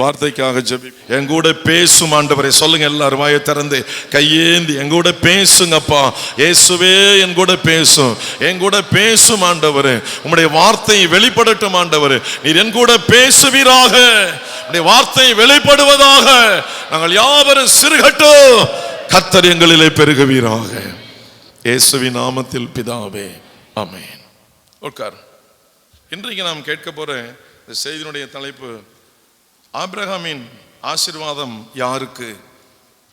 வார்த்தைக்காக ஜெபி. என் கூட பேசும் ஆண்டவரே சொல்லுங்க. எல்லாரும் வாயை திறந்து கையேந்தி என் கூட பேசுங்கப்பா. இயேசுவே என் கூட பேசும், என் கூட பேசும் ஆண்டவரே. உம்முடைய வார்த்தை வெளிப்படட்டும் ஆண்டவரே. நீர் என் கூட பேசுவீராக, உம்முடைய வார்த்தை வெளிப்படுவதாக. நாங்கள் யாவரும் சிறுகட்டும், கர்த்தர் எங்களிலே பெருகுவீராக. இயேசுவின் நாமத்தில் பிதாவே, ஆமென். உட்கார். இன்றைக்கு நாம் கேட்க போற இந்த செய்தியினுடைய தலைப்பு ஆபிரகாமின் ஆசீர்வாதம் யாருக்கு?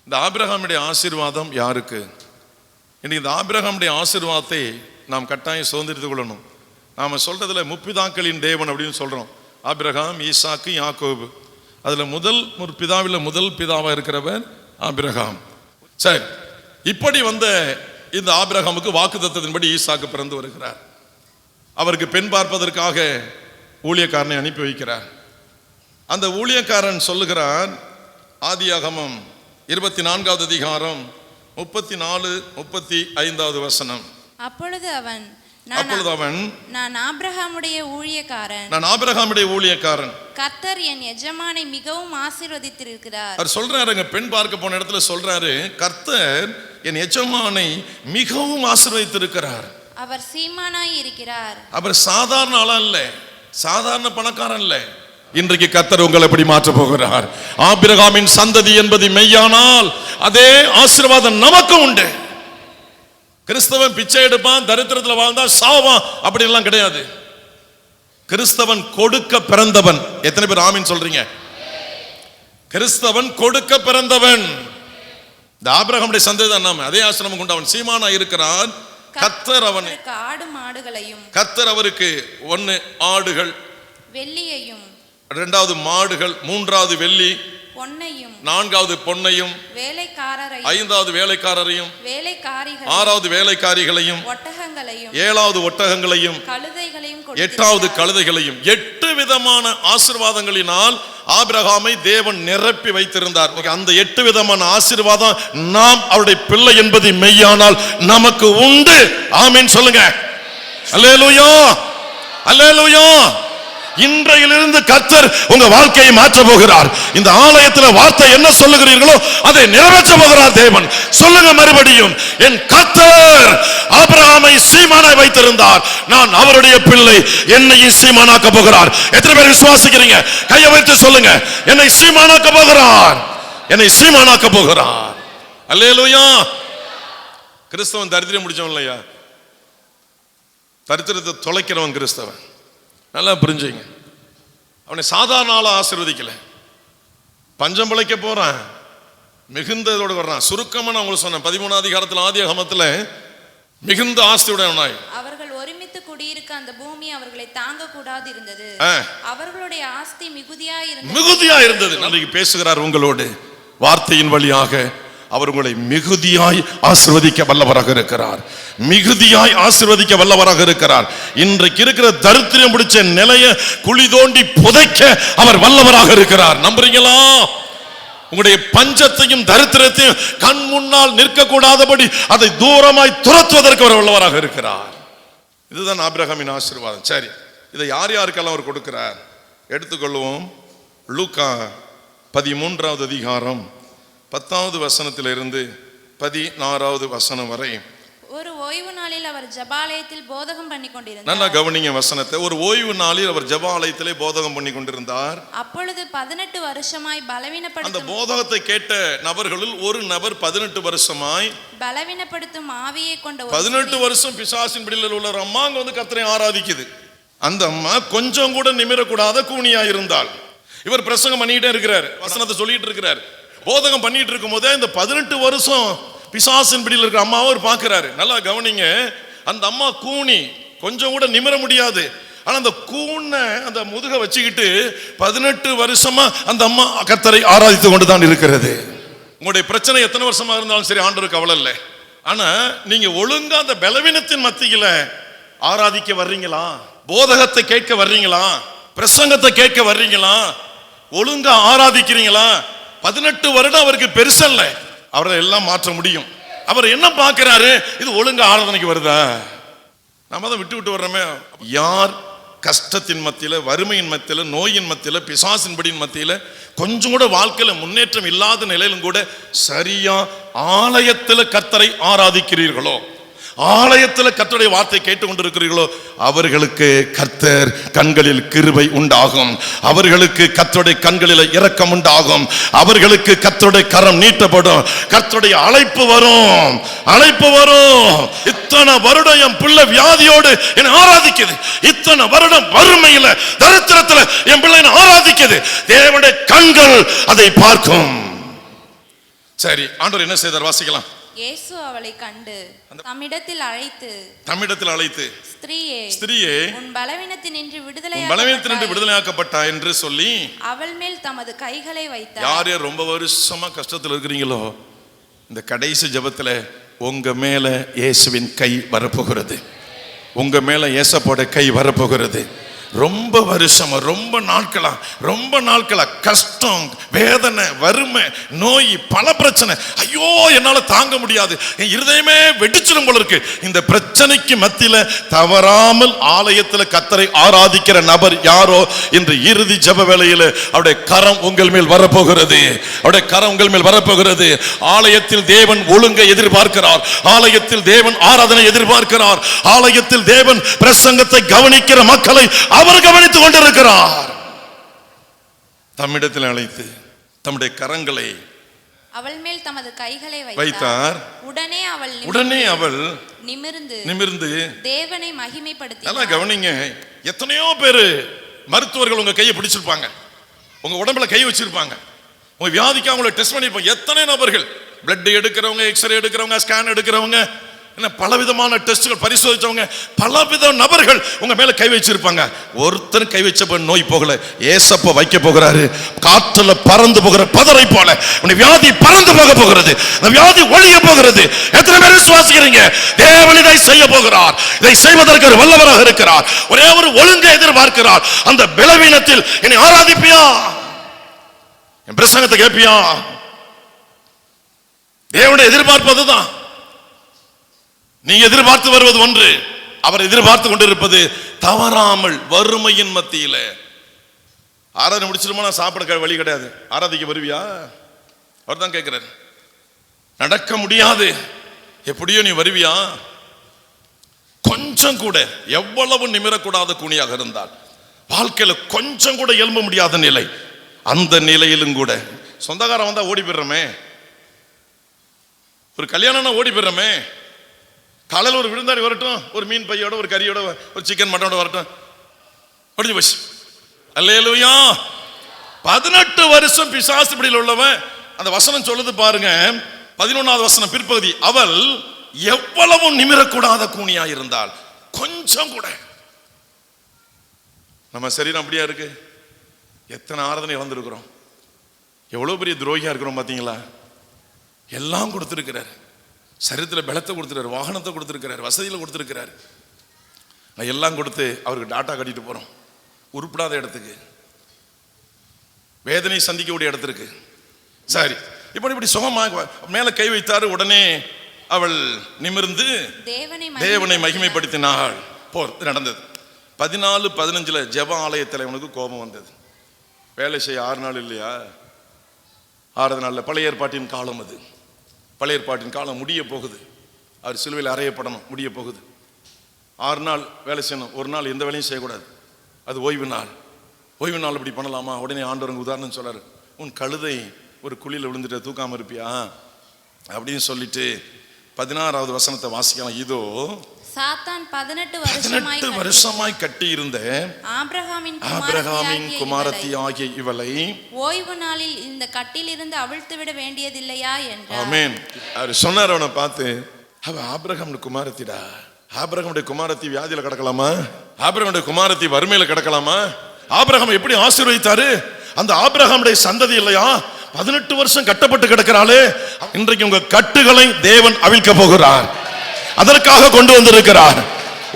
இந்த ஆபிரகாமுடைய ஆசீர்வாதம் யாருக்கு? இன்னைக்கு இந்த ஆபிரகாமுடைய ஆசீர்வாதத்தை நாம் கட்டாயம் சுதந்திரித்துக் கொள்ளணும். நாம சொல்றதுல முற்பிதாக்களின் தேவன் அப்படின்னு சொல்றோம். ஆபிரகாம், ஈசாக்கு, யாக்கோபு. அதுல முதல் பிதாவா இருக்கிறவர் ஆபிரகாம். சரி, இப்படி வந்த இந்த ஆபிரகாமுக்கு வாக்குத்தத்தத்தின்படி ஈசாக்கு பிறந்து வருகிறார். அவருக்கு பெண் பார்ப்பதற்காக ஊழியக்காரனை அனுப்பி வைக்கிறார். அந்த ஊழியக்காரன் சொல்லுகிறார், ஆதியாகமம் 24வது அதிகாரம் 34-35வது வசனம். அப்பொழுது அவன் நான் ஆபிரகாமுடைய ஊழியக்காரன், கர்த்தர் என் எஜமானை மிகவும் ஆசீர்வதித்திருக்கிறார். அவர் சொல்றாருங்க, பெண் பார்க்க போன இடத்துல சொல்றாரு, கர்த்தர் என் எஜமானை மிகவும் ஆசீர்வதித்திருக்கிறார். அவர் சீமானாய் இருக்கிறார். அவர் சாதாரண ஆளா இல்ல, சாதாரண பணக்காரன் இல்ல. இன்றைக்கு கர்த்தர் உங்களை எப்படி மாற்ற போகிறார். ஆபிரகாமின் சந்ததி என்பது மெய்யானால் அதே ஆசீர்வாதம் நமக்கு உண்டு. கிறிஸ்தவன் பிச்சை எடுப்பான், தரித்திரத்தில் வாழ்ந்தா சாவான், அப்படி எல்லாம் கிடையாது. கிறிஸ்தவன் கொடுக்க பிறந்தவன். எத்தனை பேர் ஆமீன் சொல்றீங்க? கிறிஸ்தவன் கொடுக்க பிறந்தவன். இந்த ஆபிரகாமுடைய சந்ததி தான் நாம. அதே ஆசீர்வாதம் கொண்டு அவன் சீமானா இருக்கிறான். கர்த்தர் அவனுக்கு ஆடு மாடுகளையும், கர்த்தர் அவருக்கு 1 ஆடுகள் வெள்ளியையும், 2வது மாடுகள், 3வது வெள்ளி, பொன்னையும், 4வது பொன்னையும், வேலைக்காரரையும், 5வது வேலைக்காரரையும், வேலைக்காரிகளையும், 6வது வேலைக்காரிகளையும், ஒட்டகங்களையும், 7வது ஒட்டகங்களையும், கழுதைகளையும், 8வது கழுதைகளையும், 8 விதமான ஆசீர்வாதங்களினால் ஆபிரகாமை தேவன் நிரப்பி வைத்திருந்தார். அந்த 8 விதமான ஆசீர்வாதம் நாம் அவருடைய பிள்ளை என்பது மெய்யானால் நமக்கு உண்டு. ஆமென் சொல்லுங்க. அல்லேலூயா, அல்லேலூயா. இன்றையிலிருந்து கர்த்தர் உங்க வாழ்க்கையை மாற்ற போகிறார். இந்த ஆலயத்தில் வார்த்தை என்ன சொல்லுகிறீர்களோ அதை நிறைவேற்ற போகிறார் தேவன். சொல்லுங்க மறுபடியும், என் கர்த்தர் ஆபிரகாமை சீமானாய் வைத்திருந்தார், நான் அவருடைய பிள்ளை, என்னையும் சீமானாக்க போகிறார். எத்தனை பேர் விசுவாசிக்கிறீங்க? கையை வைத்து சொல்லுங்க, என்னை சீமானாக்க போகிறார், என்னை சீமானாக்க போகிறார். அல்லேலூயா. கிறிஸ்தவன் தரித்திரம் முடிச்சவன் இல்லையா? தரித்திரத்தை தொலைக்கிறவன் கிறிஸ்தவன். நல்லா புரிஞ்சுங்க. அவனை சாதாரண ஆளா ஆசீர்வதிக்கல. பஞ்சம் பிழைக்க போறான், மிகுந்ததோடு வர்றான். சுருக்கமா நான் உங்களுக்கு சொன்னேன், 13வது அதிகாரத்தில் ஆதியாகமத்தில் மிகுந்த ஆஸ்தியுடையவனாய் அவர்கள் ஒருமித்து குடியிருக்க அந்த பூமி அவர்களை தாங்க கூடாது இருந்தது. அவர்களுடைய ஆஸ்தி மிகுதியா இருந்தது. நாளைக்கு பேசுகிறார் உங்களோடு வார்த்தையின் வழியாக. அவர் உங்களை மிகுதியாய் ஆசீர்வதிக்க வல்லவராக இருக்கிறார், மிகுதியாய் ஆசீர்வதிக்க வல்லவராக இருக்கிறார். இன்றைக்கு இருக்கிற தரித்திரம் பிடிச்ச நிலைய குழி தோண்டி புதைக்க அவர் வல்லவராக இருக்கிறார். நம்புறீங்களா? உங்களுடைய பஞ்சத்தையும் தரித்திரத்தையும் கண் முன்னால் நிற்க கூடாதபடி அதை தூரமாய் துரத்துவதற்கு அவர் வல்லவராக இருக்கிறார். இதுதான் ஆபிரகாமின் ஆசீர்வாதம். சரி, இதை யார் யாருக்கெல்லாம் அவர் கொடுக்கிறார் எடுத்துக்கொள்வோம். லூக்கா 13வது அதிகாரம் 10வது வசனத்திலிருந்து 16வது வசனம் வரை. ஒரு ஓய்வு நாளில் அவர் ஜெபாலயத்தில் போதகம் பண்ணி கொண்டிருந்தார். நல்லா கவனிங்க வசனத்தை. ஒரு ஓய்வு நாளில் அவர் ஜெபாலயத்திலே போதகம் பண்ணி கொண்டிருந்தார். அப்பொழுது 18 வருஷமாய் பலவீனப்படுத்தும், அந்த போதகத்தை கேட்ட நபர்களுள் ஒரு நபர் 18 வருஷமாய் பலவீனப்படுத்தும் ஆவியை கொண்ட 18 வருஷம் பிசாசின் பிடியில் உள்ள ஒரு அம்மா அங்க வந்து கர்த்தரை ஆராதிக்குது. அந்த அம்மா கொஞ்சம் கூட நிமிரக்கூடாத கூனியா இருந்தாள். இவர் பிரசங்கம் பண்ணிட்டே இருக்கிறார், வசனத்தை சொல்லிட்டு இருக்கிறார். போதகம் பண்ணிட்டு இருக்கும் போதே இந்த 18 வருஷம் பிசாசின் பிடியில் இருக்கிற அம்மாவை அவர் பார்க்கிறாரு. நல்லா கவனிங்க. அந்த அம்மா கூனி, கொஞ்சம் கூட நிமிர முடியாது. ஆனா அந்த கூன அந்த முதுக வச்சுக்கிட்டு 18 வருஷமா அந்த அம்மா கர்த்தரை ஆராதித்து கொண்டுதான் இருக்கிறது. உங்களுடைய பிரச்சனை எத்தனை வருஷமா இருந்தாலும் சரி, ஆண்டவருக்கு கவலை இல்லை. ஆனா நீங்க ஒழுங்கா அந்த பலவீனத்தின் மத்தியில ஆராதிக்க வர்றீங்களா? போதகத்தை கேட்க வர்றீங்களா? பிரசங்கத்தை கேட்க வர்றீங்களா? ஒழுங்கா ஆராதிக்கிறீங்களா? 18 வருடம் அவருக்கு பெருசல்ல, அவரை எல்லாம் மாற்ற முடியும். அவர் என்ன பார்க்கிறாரு? இது ஒழுங்கா ஆராதனைக்கு வருதா? நாம தான் விட்டு விட்டு வர்றோமே. யார் கஷ்டத்தின் மத்தியில, வறுமையின் மத்தியில, நோயின் மத்தியில, பிசாசின்படியின் மத்தியில கொஞ்சம் கூட வாழ்க்கையில முன்னேற்றம் இல்லாத நிலையிலும் கூட சரியா ஆலயத்துல கர்த்தரை ஆராதிக்கிறீர்களோ, ஆலயத்துல கர்த்தருடைய வார்த்தை கேட்டுக்கொண்டிருக்கிறீர்களோ, அவர்களுக்கு கர்த்தர் கண்களில் கிருபை உண்டாகும், அவர்களுக்கு கர்த்தருடைய கண்களில் இரக்கம் உண்டாகும், அவர்களுக்கு கர்த்தருடைய கரம் நீட்டப்படும், கர்த்தருடைய அழைப்பு வரும், அழைப்பு வரும். இத்தனை வருடம் என் பிள்ளை வியாதியோடு என்னை ஆராதிக்குது, இத்தனை வருடம் வறுமையில தரித்திரத்துல என் பிள்ளை என்னை ஆராதிக்குது, தேவனுடைய கண்கள் அதை பார்க்கும். சரி, ஆண்டவர் என்ன செய்தார்? வாசிக்கலாம். இயேசு அவளை கண்டு தம்மிடத்தில் அழைத்து ஸ்திரீயே உன் பலவீனத்தினின்று விடுதலையாக்கப்பட்டா என்று சொல்லி அவள் மேல் தமது கைகளை வைத்தார். யார் யார் ரொம்ப வருஷமா கஷ்டத்தில் இருக்கிறீங்களோ, இந்த கடைசி ஜெபத்துல உங்க மேல இயேசுவின் கை வரப்போகிறது, உங்க மேல இயேசப்போட கை வரப்போகிறது. ரொம்ப வருஷமா, ரொம்ப நாட்களா கஷ்டம், வேதனை, வறுமை, நோய், பல பிரச்சனை, ஐயோ என்னால தாங்க முடியாது, என் இருதயமே வெடிச்சிடும் போல இருக்கு. இந்த பிரச்சனைக்கு மத்தியில தவறாமல் ஆலயத்துல கர்த்தரை ஆராதிக்கிற நபர் யாரோ, இன்று இறுதி ஜெப வேளையில அவருடைய கரம் உங்கள் மேல் வரப்போகிறது, அவருடைய கரம் உங்கள் மேல் வரப்போகிறது. ஆலயத்தில் தேவன் ஒழுங்கை எதிர்பார்க்கிறார், ஆலயத்தில் தேவன் ஆராதனை எதிர்பார்க்கிறார், ஆலயத்தில் தேவன் பிரசங்கத்தை கவனிக்கிற மக்களை அவர் கவனித்துக் கொண்டிருக்கிறார். தம்மிடத்தில் அழைத்து தம்முடைய கரங்களை அவள் மேல் தமது கைகளை வைத்தார். உடனே அவள் நிமிர்ந்து தேவனை மகிமைப்படுத்தினார். நல்லா கவனிங்க, எத்தனையோ பேரு மருத்துவர்கள் உங்க கையை பிடிச்சிருப்பாங்க, உங்க உடம்புல கை வச்சிருப்பாங்க, உங்க வியாதிக்கு அவங்களை டெஸ்ட் பண்ணிருப்பாங்க. எத்தனை நபர்கள் பிளட் எடுக்கிறவங்க, எக்ஸ்ரே எடுக்கிறவங்க, ஸ்கேன் எடுக்கிறவங்க, என்ன பலவிதமான டெஸ்ட்கள் பரிசோதிச்சவங்க, பலவித நபர்கள் உங்க மேல கை வச்சிருப்பாங்க. ஒருத்தர் கை வச்ச நோய் போகல, ஏசப்ப வைக்க போகிறாரு. காற்றுல பறந்து போகிற பதரை போல உன் வியாதி பறந்து போக போகிறது, அந்த வியாதி ஒழிய போகிறது. எத்தனை பேர் விசுவாசிக்கிறீங்க? தேவன் இதை செய்ய போகிறார், இதை செய்வதற்கு ஒரு வல்லவராக இருக்கிறார். ஒரே ஒரு ஒழுங்கை எதிர்பார்க்கிறார். அந்த பலவீனத்தில் என்னை ஆராதிப்பியா, என் பிரசங்கத்தை கேட்பியா? தேவனுடைய எதிர்பார்ப்பதுதான். நீ எதிர்பார்த்து வருவது ஒன்று, அவர் எதிர்பார்த்து கொண்டிருப்பது தவறாமல் வறுமையின் மத்தியில. ஆராதனை முடிச்சிருமா, சாப்பிட வழி கிடையாது, ஆராதிக்க வருவியா? அவர் தான் கேட்கிறார். நடக்க முடியாது, எப்படியோ நீ வருவியா? கொஞ்சம் கூட, எவ்வளவு நிமிரக்கூடாத கூனியாக இருந்தால், வாழ்க்கையில கொஞ்சம் கூட எழும்ப முடியாத நிலை, அந்த நிலையிலும் கூட சொந்தக்காரன் வந்தா ஓடி போயிடுறோமே, ஒரு கல்யாணம்னா ஓடி போயிடுறோமே, காலையில் ஒரு விருந்தாடி வரட்டும், ஒரு மீன் பையோட, ஒரு கறியோட, ஒரு சிக்கன் மட்டனோட வரட்டும், முடிஞ்சு போச்சு. அல்லேலூயா. 18 வருஷம் பிசாசு பிடியில் உள்ளவன், அந்த வசனம் சொல்லுது பாருங்க, 11வது வசனம் பிற்பகுதி, அவள் எவ்வளவு நிமிரக்கூடாத கூனியா இருந்தால், கொஞ்சம் கூட. நம்ம சரீரம் அப்படியா இருக்கு, எத்தனை ஆராதனை இழந்திருக்கிறோம், எவ்வளவு பெரிய துரோகியா இருக்கிறோம் பாத்தீங்களா? எல்லாம் கொடுத்திருக்கிறார், சரீரத்தில் பலத்தை கொடுத்துருக்காரு, வாகனத்தை கொடுத்துருக்கிறார், வசதியில் கொடுத்துருக்கிறார், எல்லாம் கொடுத்து அவருக்கு டாட்டா கட்டிட்டு போறோம் உருப்படாத இடத்துக்கு, வேதனை சந்திக்கக்கூடிய இடத்திற்கு. சரி, இப்படி சுகமாக மேல கை வைத்தாரு. உடனே அவள் நிமிர்ந்து தேவனை மகிமைப்படுத்தினாள். போர் நடந்தது. 14-15 ஜெப ஆலயத்தில் அவனுக்கு கோபம் வந்தது. வேலை செய்ய 6 நாள் இல்லையா, 6வது நாள்ல பழைய ஏற்பாட்டின் காலம் அது, பழைய ஏற்பாட்டின் காலம் முடிய போகுது, அவர் சிலுவையில் அறையப்படணும், முடிய போகுது. 6 நாள் வேலை செய்யணும், ஒரு நாள் எந்த வேலையும் செய்யக்கூடாது, அது ஓய்வு நாள். ஓய்வு நாள் இப்படி பண்ணலாமா? உடனே ஆண்டவருங்க உதாரணம் சொல்றாரு, உன் கழுதை ஒரு குழியில் விழுந்துட்டு தூக்காம இருப்பியா அப்படின்னு சொல்லிட்டு 16வது வசனத்தை வாசிக்கலாம். இதோ சாத்தான் 18 வருஷமாய் கட்டி இருந்த ஆபிரகாமின் குமாரத்தி ஆகிய இவளை ஓய்வு நாளில் இந்த கட்டிலிருந்து அவிழ்த்து விட வேண்டியதில்லையா என்றார். ஆமென். அவர் சொன்னார், அவனை பார்த்து, அவ ஆபிரகாம் குமாரத்திடா, ஆபிரகாமுடைய குமாரத்தி வியாதியில கிடக்கலாமா? ஆபிரகாமுடைய குமாரத்தி வறுமையில கிடக்கலாமா? ஆபிரகாம் எப்படி ஆசீர்வதித்தாரு? அந்த ஆபிரகாமுடைய சந்ததி இல்லையா 18 வருஷம் கட்டப்பட்டு கிடக்கிறாளே, இன்றைக்கு உங்க கட்டுகளை தேவன் அவிழ்க்க போகிறார், அதற்காக கொண்டு வந்திருக்கிறார்.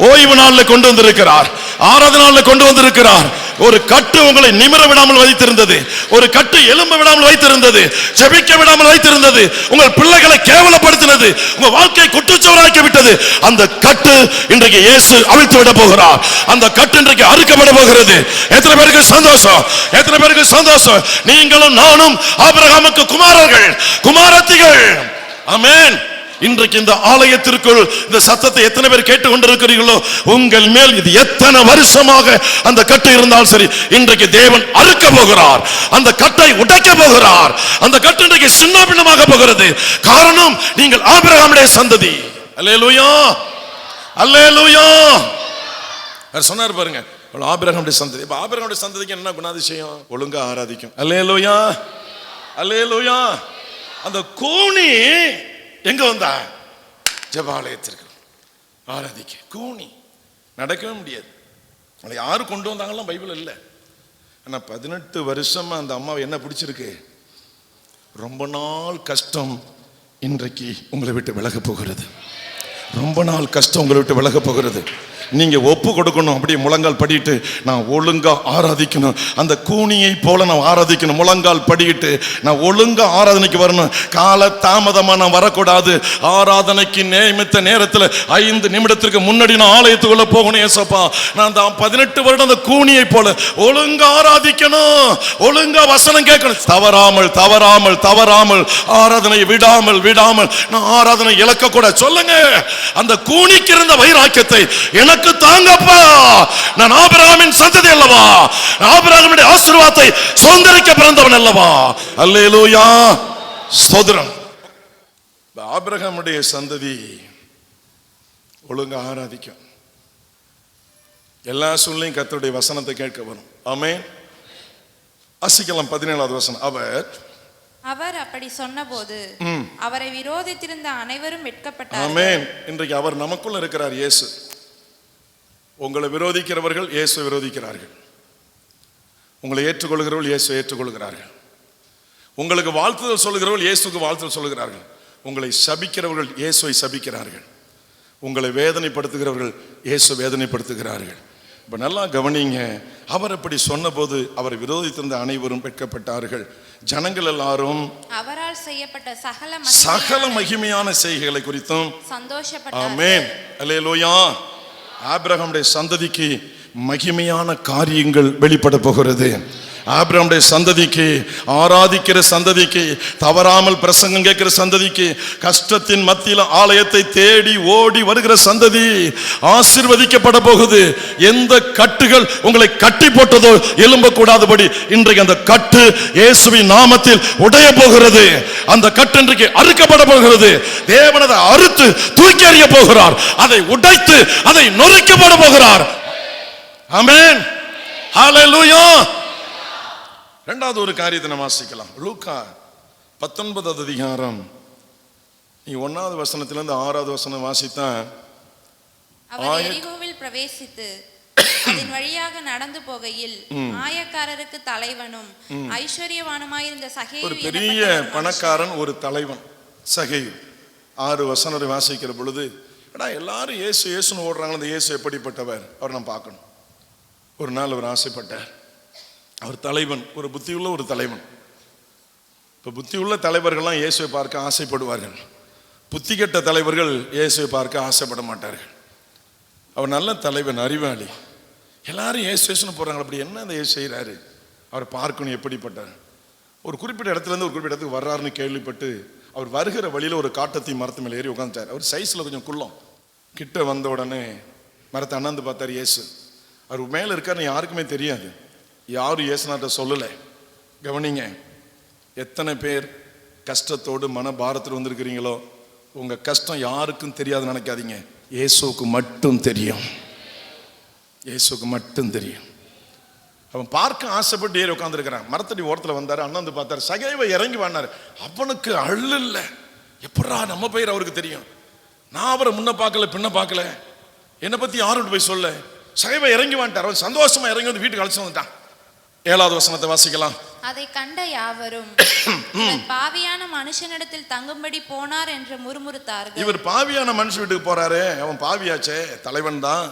ஓய்வு நாள்ல கொண்டு வந்திருக்கிறார், ஆறாவது நாள்ல கொண்டு வந்திருக்கிறார். ஒரு கட்டு உங்களை நிமிர விடாமல் வைத்திருந்தது, ஒரு கட்டு எலும்ப விடாமல் வைத்திருந்தது, ஜெபிக்க விடாமல் வைத்திருந்தது, உங்கள் பிள்ளைகளை கேவலப்படுத்தினது, உங்க வாழ்க்கை குட்டுச்சோறாக்கி விட்டது. அந்த கட்டு இன்றைக்கு இயேசு அவிழ்த்து விட போகிறார். அந்த கட்டு இன்றைக்கு அறுக்கப்பட போகிறது. எத்தனை பேருக்கு சந்தோஷம்? எத்தனை பேருக்கு சந்தோஷம்? நீங்களும் நானும் ஆபிரகாமுக்கு குமாரர்கள், குமாரத்திகள். ஆமென். இன்றைக்கு இந்த ஆலயத்திற்குள் இந்த சத்தத்தை எத்தனை பேர் கேட்டுக் கொண்டிருக்கிறீர்களோ, உங்கள் மேல் இது எத்தனை வருஷமாக அந்த கட்டு இருந்தாலும் சரி, இன்றைக்கு தேவன் அறுக்க போகிறார். அந்த கட்டை உடைக்க போகிறார். அந்த கட்டு இன்றைக்கு சின்ன பின்னமாக போகிறது. காரணம், நீங்கள் ஆபிரகாமுடைய சந்ததி. அல்லேலூயா, அல்லேலூயா. சொன்னார் பாருங்க, ஆபிரகாமுடைய சந்ததி. இப்ப ஆபிரகாமுடைய சந்ததிக்கு என்ன குணாதிசயம்? ஒழுங்கா ஆராதிக்கும். அல்லேலூயா, அல்லேலூயா. அந்த கூனி எங்க வந்தா? ஜெபாலயத்திற்கு ஆராதிக்க. கூனி நடக்கவே முடியாது. அதை யாரு கொண்டு வந்தாங்கலாம் பைபிள் இல்லை. ஆனா 18 வருஷமா அந்த அம்மாவை என்ன பிடிச்சிருக்கு? ரொம்ப நாள் கஷ்டம் இன்றைக்கு உங்களை விட்டு விலக போகிறது. ரொம்ப நாள் கஷ்டம் உங்களை விட்டு விலக போகிறது. நீங்க ஒப்பு கொடுக்கணும். அப்படியே முழங்கால் படிட்டு நான் ஒழுங்கா ஆராதிக்கணும். அந்த கூனியை போல நான் ஆராதிக்கணும். முழங்கால் படிட்டு நான் ஒழுங்கா ஆராதனைக்கு வரணும். கால தாமதமா நான் வரக்கூடாது. ஆராதனைக்கு நியமித்த நேரத்தில் 5 நிமிடத்திற்கு முன்னாடி நான் ஆலயத்துக்குள்ள போகணும். ஏசப்பா, நான் 18 வருடம் அந்த கூனியை போல ஒழுங்கா ஆராதிக்கணும். ஒழுங்கா வசனம் கேட்கணும். தவறாமல் தவறாமல் தவறாமல் ஆராதனை விடாமல் விடாமல் நான் ஆராதனை இழக்க கூட. சொல்லுங்க, அந்த கூனிக்கு இருந்த வைராக்கியத்தை எனக்கு தாங்கப்பா. நான் ஆபிரகாமின் சந்ததி அல்லவா? ஆபிரகாமுடைய ஆசீர்வாதத்தை சுதந்தரிக்க பிறந்தவன் அல்லவா? அல்லேலூயா, ஸ்தோத்திரம். ஆபிரகாமுடைய சந்ததி ஒழுங்கா ஆராதிக்கும். எல்லா சூழ்நிலையும் கர்த்தருடைய வசனத்தை கேட்க வரும். ஆமென். வாசிக்கலாம் 17வது வசனம். அவர் அப்படி சொன்னபோது அவரை விரோதித்திருந்த அனைவரும் வெட்கப்பட்டார்கள். ஆமென். இன்றைக்கு அவர் நமக்குள்ள இருக்கிறார். இயேசு. உங்களை விரோதிக்கிறவர்கள் இயேசு விரோதிக்கிறார்கள். உங்களை ஏற்றுக்கொள்கிறவர்கள் இயேசு ஏற்றுக்கொள்கிறார்கள். உங்களுக்கு வாழ்த்துதல் சொல்லுகிறவர்கள் இயேசுக்கு வாழ்த்துதல் சொல்லுகிறார்கள். உங்களை சபிக்கிறவர்கள் இயேசுவை சபிக்கிறார்கள். உங்களை வேதனைப்படுத்துகிறவர்கள் இயேசு வேதனைப்படுத்துகிறார்கள். இப்ப நல்லா கவனிங்க. அவர் அப்படி சொன்னபோது அவரை விரோதித்திருந்த அனைவரும் வெட்கப்பட்டார்கள். ஜனங்கள் எல்லாரும் அவரால் செய்யப்பட்ட சகல மகிமையான செய்கைகளை குறித்தும் சந்தோஷப்பட்டார்கள். ஆமென், அல்லேலூயா. ஆபிரகாமுடைய சந்ததிக்கு மகிமையான காரியங்கள் வெளிப்பட போகிறது. ஆபிரகாமுடைய சந்ததிக்கு, ஆராதிக்கிற சந்ததிக்கு, தவறாமல் பிரசங்கம் கேட்கிற சந்ததிக்கு, கஷ்டத்தின் மத்தியில் ஆலயத்தை தேடி ஓடி வருகிற சந்ததி ஆசீர்வதிக்கப்பட போகுது. எந்த கட்டுகள் உங்களை கட்டி போட்டதோ எலும்ப கூடாதபடி இன்றைக்கு அந்த கட்டு இயேசுவின் நாமத்தில் உடைய போகிறது. அந்த கட்டு இன்றைக்கு அறுக்கப்பட போகிறது. தேவன் அதை அறுத்து தூக்கி எறிய போகிறார். அதை உடைத்து அதை நொறுக்கப்பட போகிறார். ஆமென், ஹல்லேலூயா. இரண்டாவது ஒரு காரியத்தை நாம் வாசிக்கலாம். லூக்கா 19வது அதிகாரம், நீ 1வது வசனத்திலிருந்து 6வது வசனம் வாசித்தா, அவர் எரிகோவில் பிரவேசித்து அதன் வழியாக நடந்து போகையில் ஆயக்காரருக்கு தலைவனும் ஐஸ்வர்யவானுமாயிருந்த சகேயு, ஒரு பெரிய பணக்காரன், ஒரு தலைவன் சகேயு. 6 வசனம் வாசிக்கிற பொழுது, எல்லாரும் இயேசு இயேசுன்னு ஓடுறாங்க. அந்த இயேசு எப்படிப்பட்டவர்? அவர் நான் பார்க்கணும். ஒரு நாள் அவர் ஆசைப்பட்டார். அவர் தலைவன், ஒரு புத்தியுள்ள ஒரு தலைவன். இப்போ புத்தியுள்ள தலைவர்கள்லாம் இயேசுவை பார்க்க ஆசைப்படுவார்கள். புத்தி கெட்ட தலைவர்கள் இயேசுவை பார்க்க ஆசைப்பட மாட்டார்கள். அவர் நல்ல தலைவன், அறிவாளி. எல்லாரும் இயேசு இயேசுன்னு போகிறாங்க. அப்படி என்ன அந்த இயேசு செய்கிறாரு? அவர் பார்க்கணும் எப்படிப்பட்டார். ஒரு குறிப்பிட்ட இடத்துலேருந்து ஒரு குறிப்பிட்ட இடத்துக்கு வர்றாருன்னு கேள்விப்பட்டு அவர் வருகிற வழியில் ஒரு காட்டத்தி மரத்து மேலே ஏறி உட்காந்துட்டார். அவர் சைஸில் கொஞ்சம் குள்ளம். கிட்ட வந்த உடனே மரத்தை அண்ணாந்து பார்த்தார் இயேசு. அவர் மேலே இருக்காருன்னு யாருக்குமே தெரியாது. யாரும் இயேசுநாட்ட சொல்லலை. கவனிங்க, எத்தனை பேர் கஷ்டத்தோடு மன பாரத்தில் வந்திருக்கிறீங்களோ, உங்க கஷ்டம் யாருக்கும் தெரியாது நினைக்காதீங்க. இயேசுவுக்கு மட்டும் தெரியும். இயேசுவுக்கு மட்டும் தெரியும். அவன் பார்க்க ஆசைப்பட்டு ஏறி உட்காந்துருக்கிறான். மரத்தடி ஓரத்தில் வந்தார். அண்ணாந்து பார்த்தார். சகைவை இறங்கி வானார். அவனுக்கு அள்ளு இல்லை. எப்படா நம்ம பெயர் அவருக்கு தெரியும்? நான் அவரை முன்ன பார்க்கல பின்ன பார்க்கல, என்னை பத்தி யாரும் போய் சொல்ல. சகைவை இறங்கி வான்ட்டார். அவன் சந்தோஷமா இறங்கி வந்து வீட்டுக்கு அழைச்சு வந்துட்டான். 7வது வசனத்தை வாசிக்கலாம். அதை கண்ட யாவரும் இவர் பாவியான மனுஷனிடத்தில் தங்கும்படி போனார் என்று முறுமுறுத்தார்கள். இவர் பாவியான மனுஷன் வீட்டுக்கு போறாரு, அவன் பாவியாச்சே, தலைவன் தான்.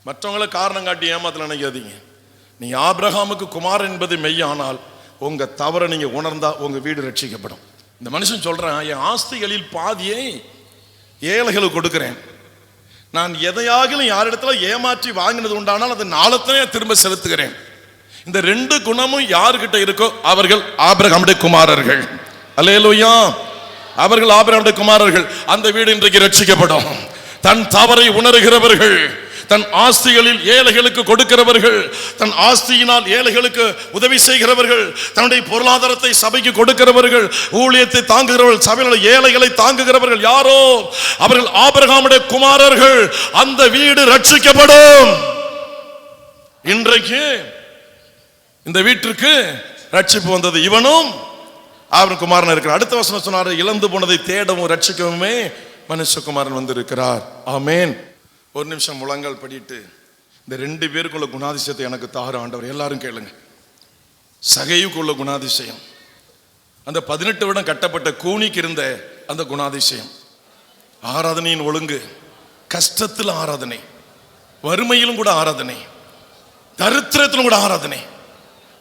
மற்றவங்களை காரணம் காட்டி ஏமாத்தல நினைக்காதீங்க. நீ ஆபிரகாமுக்கு குமாரன் என்பது மெய்யானால் உங்க தவறை நீங்க உணர்ந்தா உங்க வீடு ரட்சிக்கப்படும். இந்த மனுஷன் சொல்றான், என் ஆஸ்திகளில் பாதியை ஏழைகளுக்கு கொடுக்கிறேன். நான் எதையாகிலும் யாரிடத்துல ஏமாற்றி வாங்கினது உண்டானால் அது நாளத்தனே திரும்ப செலுத்துகிறேன். இந்த ரெண்டு குணமும் யாருக்கிட்ட இருக்கோ அவர்கள் ஆபிரகாமுடைய குமாரர்கள். அல்லேலூயா, அவர்கள் ஆபிரகாமுடைய குமாரர்கள். அந்த வீடு இன்றைக்கு ரட்சிக்கப்படும். தன் தவறை உணர்கிறவர்கள், தன் ஆஸ்திகளில் ஏழைகளுக்கு கொடுக்கிறவர்கள், தன் ஆஸ்தியினால் ஏழைகளுக்கு உதவி செய்கிறவர்கள், தன்னுடைய பொருளாதாரத்தை சபைக்கு கொடுக்கிறவர்கள், ஊழியத்தை தாங்குகிறவர்கள், சபையில் ஏழைகளை தாங்குகிறவர்கள் யாரோ அவர்கள் ஆபிரகாமுடைய குமாரர்கள். அந்த வீடு ரட்சிக்கப்படும். இன்றைக்கு இந்த வீட்டிற்கு ரட்சிப்பு வந்தது. இவனும் அவன் குமாரன் இருக்கிறார். அடுத்த வசனம் சொன்னார், இழந்து போனதை தேடவும் ரட்சிக்கவுமே மனுஷகுமாரன் வந்திருக்கிறார். ஆமேன். ஒரு நிமிஷம் முழங்கால் படிட்டு இந்த ரெண்டு பேருக்குள்ள குணாதிசயத்தை எனக்கு தார ஆண்டவர். எல்லாரும் கேளுங்க. சகையுக்குள்ள குணாதிசயம், அந்த 18 வருடம் கட்டப்பட்ட கூனிக்கு இருந்த அந்த குணாதிசயம், ஆராதனையின் ஒழுங்கு, கஷ்டத்தில் ஆராதனை, வறுமையிலும் கூட ஆராதனை, தரித்திரத்திலும் கூட ஆராதனை,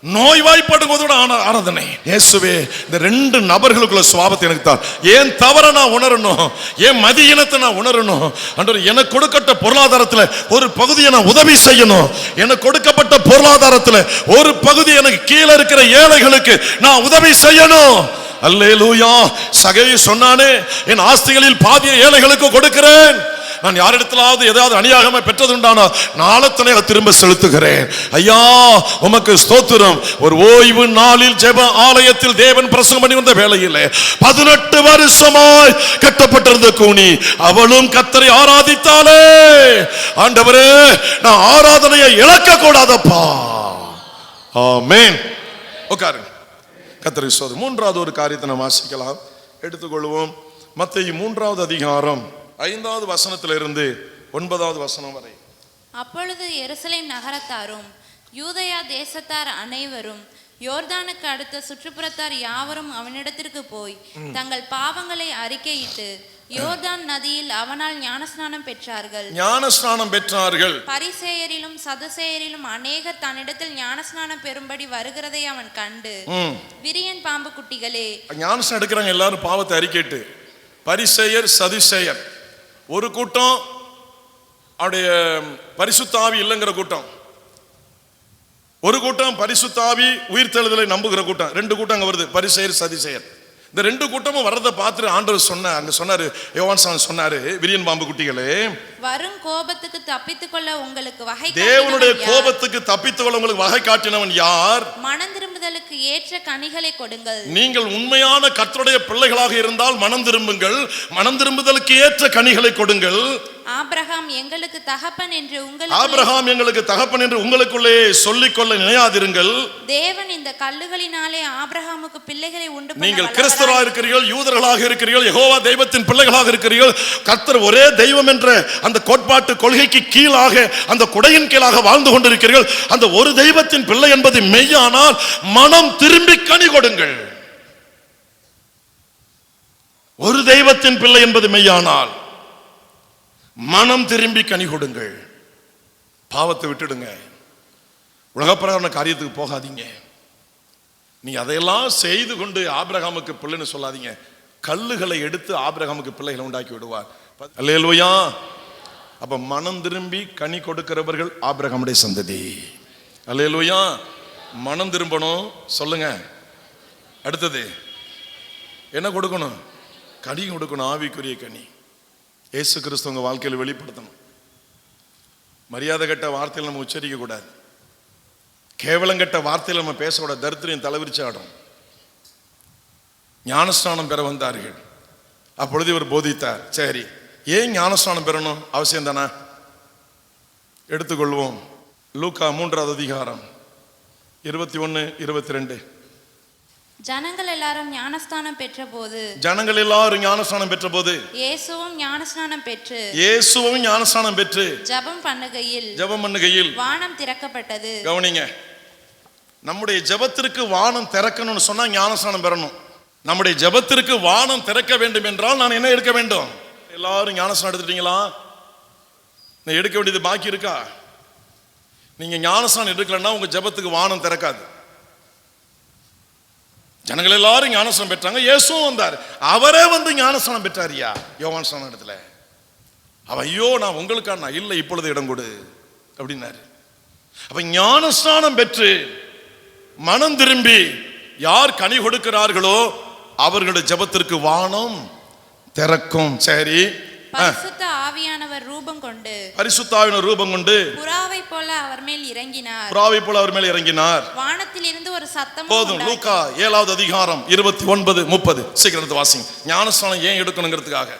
நோய்வாய்ப்படும் போது கூட ஆராதனை. இயேசுவே, இந்த ரெண்டு நபர்களுக்குள்ள சுபாவத்தை எனக்கு தான். ஏன் தவற நான் உணரணும், ஏன் மதியினத்தை நான் உணரணும். ஆண்டவரே, எனக்கு கொடுக்கப்பட்ட பொருளாதாரத்தில் ஒரு பகுதியை நான் உதவி செய்யணும். எனக்கு கொடுக்கப்பட்ட பொருளாதாரத்தில் ஒரு பகுதி எனக்கு கீழே இருக்கிற ஏழைகளுக்கு நான் உதவி செய்யணும். அல்லேலூயா. சகை சொன்னானே, என் ஆஸ்திகளில் பாதியை ஏழைகளுக்கு கொடுக்கிறேன். நான் யாரிடத்திலாவது ஏதாவது அநியாயமா பெற்றதுண்டானா நாளத்தனை திரும்ப செலுத்துகிறேன். ஐயா உமக்கு ஸ்தோத்திரம். ஒரு ஓய்வு நாளில் ஜெப ஆலயத்தில் தேவன் பிரசங்கம் பண்ணி வந்த வேளையிலே 18 வருஷமாய் கட்டப்பட்டிருந்த கூனி அவளும் கர்த்தரை ஆராதித்தாளே. ஆண்டவரே, நான் ஆராதனையை இழக்க கூடாதப்பா. ஆமென். உட்காருங்க. கர்த்தரை ஸ்தோத்திரம். மூன்றாவது ஒரு காரியத்தை நாம் வாசிக்கலாம், எடுத்துக்கொள்வோம். மத்தேயு 3வது அதிகாரம் 5வது வசனத்திலிருந்து 9வது வசனம் வரை. அப்பொழுது எருசலேம் நகரத்தாரும் யூதயா தேசத்தார் அனைவரும் யோர்தானுக்கு அடுத்த சுற்றுப்புறத்தார் யாவரும் அவனிடத்திற்கு போய் தங்கள் பாவங்களை அறிக்கையிட்டு யோர்தான் நதியில் அவனால் ஞானஸ்நானம் பெற்றார்கள். பரிசேயரிலும் சதுசேயரிலும் அநேகர் தன்னிடத்தில் ஞானஸ்நானம் பெறும்படி வருகிறதை அவன் கண்டு, விரியன் பாம்பு குட்டிகளே, ஞானஸ்நானம் எடுக்கிறாங்க எல்லாரும் பாவத்தை அறிக்கையிட்டு. பரிசேயர் சதுசேயர் ஒரு கூட்டம், அவருடைய பரிசுத்த ஆவி இல்லைங்கிற கூட்டம் ஒரு கூட்டம், பரிசுத்த ஆவி உயிர்த்தெழுதலை நம்புகிற கூட்டம். ரெண்டு கூட்டம் அங்க வருது, பரிசேயர் சதுசேயர். இந்த ரெண்டு கூட்டமும் வர்றதை பார்த்து ஆண்டவர் சொன்னாரு, யோவான் சொன்னாரு, விரியன் பாம்பு குட்டிகளே, வரும் கோபத்துக்கு தப்பித்துக்கொள்ள உங்களுக்கு வகை, தேவனுடைய கோபத்துக்கு தப்பித்துக்கொள்ள உங்களுக்கு வகை காட்டினவன் யார்? மனம் திரும்புதலுக்கு ஏற்ற கனிகளை கொடுங்கள். நீங்கள் உண்மையான கர்த்தருடைய பிள்ளைகளாக இருந்தால் மனம் திரும்புங்கள், மனம் திரும்புதலுக்கு ஏற்ற கனிகளை கொடுங்கள். ஆபிரகாம் எங்களுக்கு தகப்பன் என்று உங்களுக்குள்ளே சொல்லிக்கொள்ள நினையாதிருங்கள். தேவன் இந்த கல்லுகளினாலே ஆபிரகாமுக்கு பிள்ளைகளை உண்டு பண்ண, நீங்கள் கிறிஸ்தவராக இருக்கிறீர்கள், யூதர்களாக இருக்கிறீர்கள், யெகோவா தெய்வத்தின் பிள்ளைகளாக இருக்கிறீர்கள். கர்த்தர் ஒரே தெய்வம் என்ற அந்த கோட்பாட்டு கொள்கைக்கு கீழாக, அந்த குடையின் கீழாக வாழ்ந்து கொண்டிருக்கிறீர்கள். அந்த ஒரு தெய்வத்தின் பிள்ளை என்பது மெய்யானால் மனம் திரும்பி கனி கொடுங்கள். ஒரு தெய்வத்தின் பிள்ளை என்பது மெய்யானால் மனம் திரும்பி கனி கொடுங்கள். பாவத்தை விட்டுடுங்க, உலகப்பிரகார காரியத்துக்கு போகாதீங்க. நீ அதையெல்லாம் செய்து கொண்டு ஆபிரகாமுக்கு பிள்ளைன்னு சொல்லாதீங்க. கல்லுகளை எடுத்து ஆபிரகாமுக்கு பிள்ளைகளை உண்டாக்கி விடுவார். அல்லேலூயா. அப்ப மனம் திரும்பி கனி கொடுக்கிறவர்கள் ஆபிரகாமுடைய சந்ததி. அல்லேலூயா. மனம் திரும்பணும். சொல்லுங்க. அடுத்தது என்ன கொடுக்கணும்? கனி கொடுக்கணும், ஆவிக்குரிய கனி. இயேசு கிறிஸ்து உங்க வாழ்க்கையில் வெளிப்படுத்தணும். மரியாதை கட்ட வார்த்தையில் நம்ம உச்சரிக்க கூடாது, கேவலம் கட்ட வார்த்தையில் நம்ம பேசக்கூடாது. தரித்திரம் தலைவிரிச்சு ஆடும். ஞானஸ்நானம் பெற வந்தார்கள். அப்பொழுது இவர் போதித்தார். சரி, ஏன் ஞானஸ்நானம் பெறணும்? அவசியம் தானே? எடுத்துக்கொள்வோம். லூக்கா 3வது அதிகாரம் 21-22. ஜனங்கள் எல்லாரும் ஞானஸ்நானம் பெற்றபோது இயேசுவும் ஞானஸ்நானம் பெற்று ஜெபம் பண்ணுகையில் வானம் திறக்கப்பட்டது. கவனிங்க, நம்முடைய ஜெபத்திற்கு வானம் திறக்கணும்னு சொன்னா ஞானஸ்நானம் பெறணும். நம்முடைய ஜெபத்திற்கு வானம் திறக்க வேண்டும் என்றால் நான் என்ன எடுக்க வேண்டும்? எல்லாரும் ஞானஸ்நானம் எடுத்துட்டீங்களா? நான் எடுக்க வேண்டியது பாக்கி இருக்கா? நீங்க ஞானஸ்நானம் எடுக்கலன்னா உங்க ஜெபத்துக்கு வானம் திறக்காது. ஜனங்கள் எல்லாரும் ஞானஸ்நானம் பெற்றாங்க, இயேசுவும் வந்தார். அவரே வந்து ஞானஸ்நானம் பெற்றாரியா யோவான் ஸ்நானம் இடத்துல. அவன் ஐயோ நான் உங்களுக்கான நான் இல்லை, இப்பொழுது இடம் கொடு அப்படின்னாரு. அப்ப ஞானஸ்நானம் பெற்று மனம் திரும்பி யார் கனி கொடுக்கிறார்களோ அவர்களுடைய ஜெபத்திற்கு வானம் திறக்கும். சரி, பரிசுத்த ஆவியானவர் ரூபம் கொண்டு, பரிசுத்த ஆவியானவர் ரூபம் கொண்டு புறாவை போல அவர் மேல் இறங்கினார். புறாவை போல அவர் மேல் இறங்கினார். வானத்தில் இருந்து ஒரு சத்தம். போதும். லூக்கா 7வது அதிகாரம் 29, 30 சீக்கிரம் வாசிங்க. ஞானஸ்நானம் ஏன் எடுக்கணுங்கிறதுக்காக.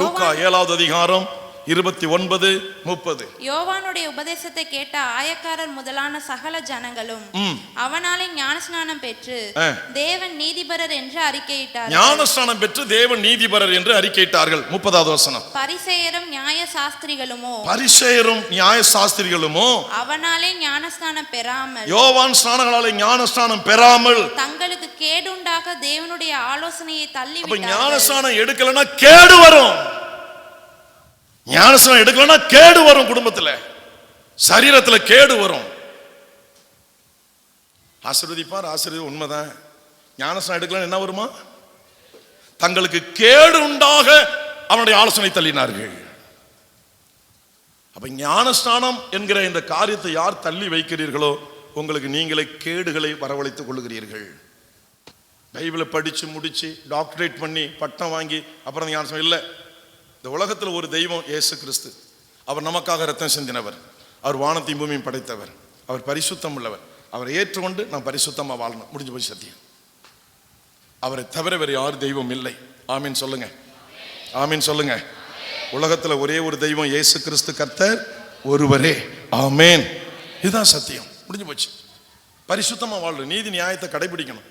லூக்கா 7வது அதிகாரம் 29, 30. யோவானுடைய உபதேசத்தை கேட்ட ஆயக்காரர் முதலான சகல ஜனங்களும் அவனாலே ஞானஸ்நானம் பெற்று தேவன் நீதிபரர் என்று அறிக்கையிட்டார்கள். ஞானஸ்நானம் பெற்று தேவன் நீதிபரர் என்று அறிக்கையிட்டார்கள். 30வது வசனம். பரிசேயரும் நியாய சாஸ்திரிகளுமோ, பரிசேயரும் நியாய சாஸ்திரிகளுமோ அவனாலே ஞானஸ்நானம் பெறாமல், யோவான் ஸ்நானங்களாலே ஞானஸ்நானம் பெறாமல் தங்களுக்கு கேடுண்டாக தேவனுடைய ஆலோசனையை தள்ளி விட்டார்கள். ஞானஸ்நானம் எடுக்கலன்னா கேடு வரும். ஞானஸ்நானம் எடுக்கலன்னா கேடு வரும். குடும்பத்துல, சரீரத்துல கேடு வரும். ஆசீர்வதிப்பார், ஆசீர்வதி உண்மைதான். ஞானஸ்நானம் எடுக்கலாம் என்ன வருமா? தங்களுக்கு கேடு உண்டாக அவனுடைய ஆலோசனை தள்ளினார்கள். அப்ப ஞானஸ்நானம் என்கிற இந்த காரியத்தை யார் தள்ளி வைக்கிறீர்களோ உங்களுக்கு நீங்களே கேடுகளை வரவழைத்துக் கொள்ளுகிறீர்கள். பைபிளை படிச்சு முடிச்சு டாக்டரேட் பண்ணி பட்டம் வாங்கி அப்புறம் ஞானஸ்நானம் இல்லை. இந்த உலகத்தில் ஒரு தெய்வம் இயேசு கிறிஸ்து. அவர் நமக்காக ரத்தம் சிந்தினவர். அவர் வானத்தையும் பூமியும் படைத்தவர். அவர் பரிசுத்தம் உள்ளவர். அவரை ஏற்றுக்கொண்டு நாம் பரிசுத்தமா வாழணும். முடிஞ்சு போய் சத்தியம். அவரை தவிர வேறு யார் தெய்வம் இல்லை. ஆமீன் சொல்லுங்க, ஆமீன் சொல்லுங்க. உலகத்துல ஒரே ஒரு தெய்வம் இயேசு கிறிஸ்து கர்த்தர் ஒருவரே. ஆமேன். இதுதான் சத்தியம். முடிஞ்சு போச்சு. பரிசுத்தமா வாழணும், நீதி நியாயத்தை கடைபிடிக்கணும்.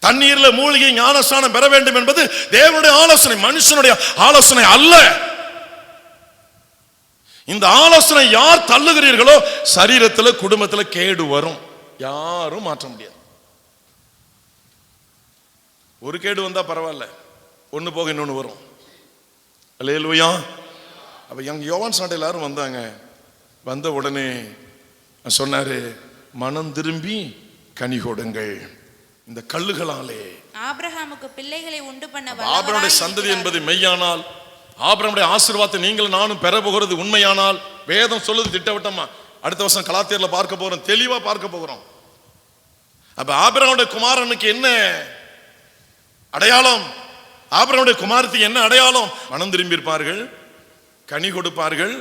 தண்ணீர்ல மூழ்கி ஞானஸ்நானம் பெற வேண்டும் என்பது தேவனுடைய ஆலோசனை, மனுஷனுடைய ஆலோசனை அல்ல. இந்த ஆலோசனை யார் தள்ளுகிறீர்களோ சரீரத்துல குடும்பத்துல கேடு வரும். யாரும் மாற்ற முடியாது. ஒரு கேடு வந்தா பரவாயில்ல, ஒண்ணு போக இன்னொன்னு வரும். அல்லேலூயா. அப்ப யோவான் ஸ்நானம் எல்லாரும் வந்தாங்க. வந்த உடனே சொன்னாரு, மனம் திரும்பி கனி கொடுங்கள். இந்த கல்லுகளாலே ஆபிரகாமுக்கு பிள்ளைகளை உண்டு பண்ண ஆபிரகாமுடைய சந்ததி என்பது மெய்யானால், ஆபிரகாமுடைய ஆசீர்வாதத்தை நீங்களும் நானும் பெற போகிறது உண்மையானால், வேதம் சொல்லுது திட்டவட்டமா. அடுத்த வருஷம் கலாத்தியர்ல பார்க்க போறோம், தெளிவா பார்க்க போகிறோம். அப்ப ஆபிரகாமுடைய குமாரனுக்கு என்ன அடையாளம்? ஆபிரகாமுடைய குமாரத்துக்கு என்ன அடையாளம்? மனம் திரும்பி இருப்பார்கள், கனி கொடுப்பார்கள்,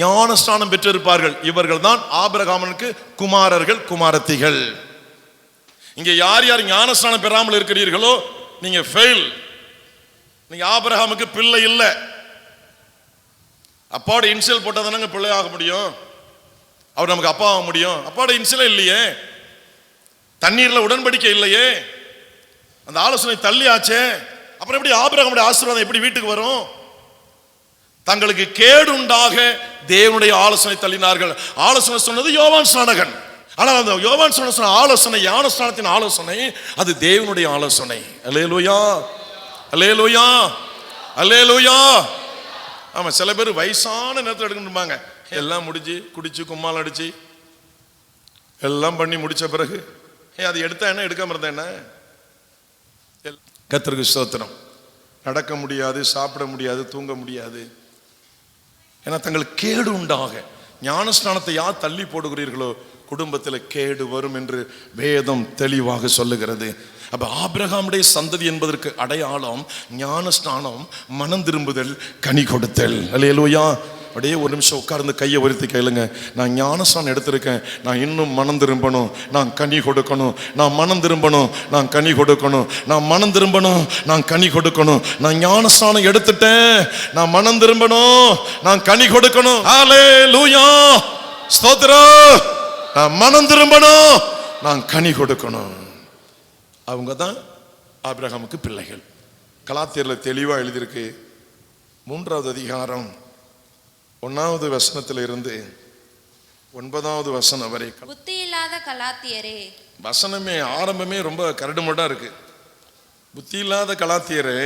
ஞானஸ்நானம் பெற்றிருப்பார்கள். இவர்கள் தான் ஆபிரகாமுக்கு குமாரர்கள், குமாரத்திகள். இங்க யார் யார் ஞானஸ்நானம் பெறாமல் இருக்கிறீர்களோ நீங்க ஃபெயில். நீங்க ஆபிரகாமுக்கு பிள்ளை இல்லை. அப்பாவோட இன்சியல் போட்டா தானங்க பிள்ளை ஆக முடியும். அவர் நமக்கு அப்பா ஆக முடியும். அப்பாவோட இன்சியல் இல்லையே, தண்ணீர்ல உடன்படிக்கை இல்லையே, அந்த ஆலோசனை தள்ளி ஆச்சே. அப்புறம் எப்படி ஆபிரகாமுடைய ஆசீர்வாதம் எப்படி வீட்டுக்கு வரும்? தங்களுக்கு கேடு உண்டாக தேவனுடைய ஆலோசனை தள்ளினார்கள். ஆலோசனை சொன்னது யோவான் ஸ்நானகன். ஆனால் அந்த யோவான் சொன்ன ஆலோசனை, ஞானஸ்நானத்தின் ஆலோசனை, அது தேவனுடைய ஆலோசனை. அல்லேலூயா, அல்லேலூயா, அல்லேலூயா. ஆமா, சில பேர் வயசான நேரத்தில் எடுக்கணும்பாங்க. எல்லாம் முடிஞ்சு குடிச்சு கும்மால் அடிச்சு எல்லாம் பண்ணி முடிச்ச பிறகு அது எடுத்தா என்ன, எடுக்காம இருந்தா என்ன? கர்த்தருக்கு ஸ்தோத்திரம். நடக்க முடியாது, சாப்பிட முடியாது, தூங்க முடியாது. ஏன்னா தங்களுக்கு கேடு உண்டாக. ஞானஸ்நானத்தை யார் தள்ளி போடுகிறீர்களோ குடும்பத்தில் கேடு வரும் என்று வேதம் தெளிவாக சொல்லுகிறது. அப்ப ஆபிரகாமுடைய சந்ததி என்பதற்கு அடையாளம் ஞானஸ்நானம், மனம் திரும்புதல், கனி கொடுத்தல். அல்லேலூயா. அப்படியே ஒரு நிமிஷம் உட்கார்ந்து கையை உயர்த்தி கேளுங்க. நான் ஞானஸ்நானம் எடுத்திருக்கேன், நான் இன்னும் மனம் திரும்பணும், நான் கனி கொடுக்கணும். நான் மனம் திரும்பணும், நான் கனி கொடுக்கணும். நான் மனம் திரும்பணும், நான் கனி கொடுக்கணும். நான் ஞானஸ்நானம் எடுத்துட்டேன், நான் மனம் திரும்பணும், நான் கனி கொடுக்கணும். அல்லேலூயா, ஸ்தோத்திரம். நான் மனம் திரும்பணும், நான் கனி கொடுக்கணும். அவங்க தான் ஆபிரகாமுக்கு பிள்ளைகள். கலாத்தியர்ல தெளிவா எழுதியிருக்கு. 3வது அதிகாரம் 1வது வசனத்தில் இருந்து 9வது வசனம் வரை. புத்தி இல்லாத கலாத்தியரே. வசனமே ஆரம்பமே ரொம்ப கரடுமுரடா இருக்கு. புத்தி இல்லாத கலாத்தியரே,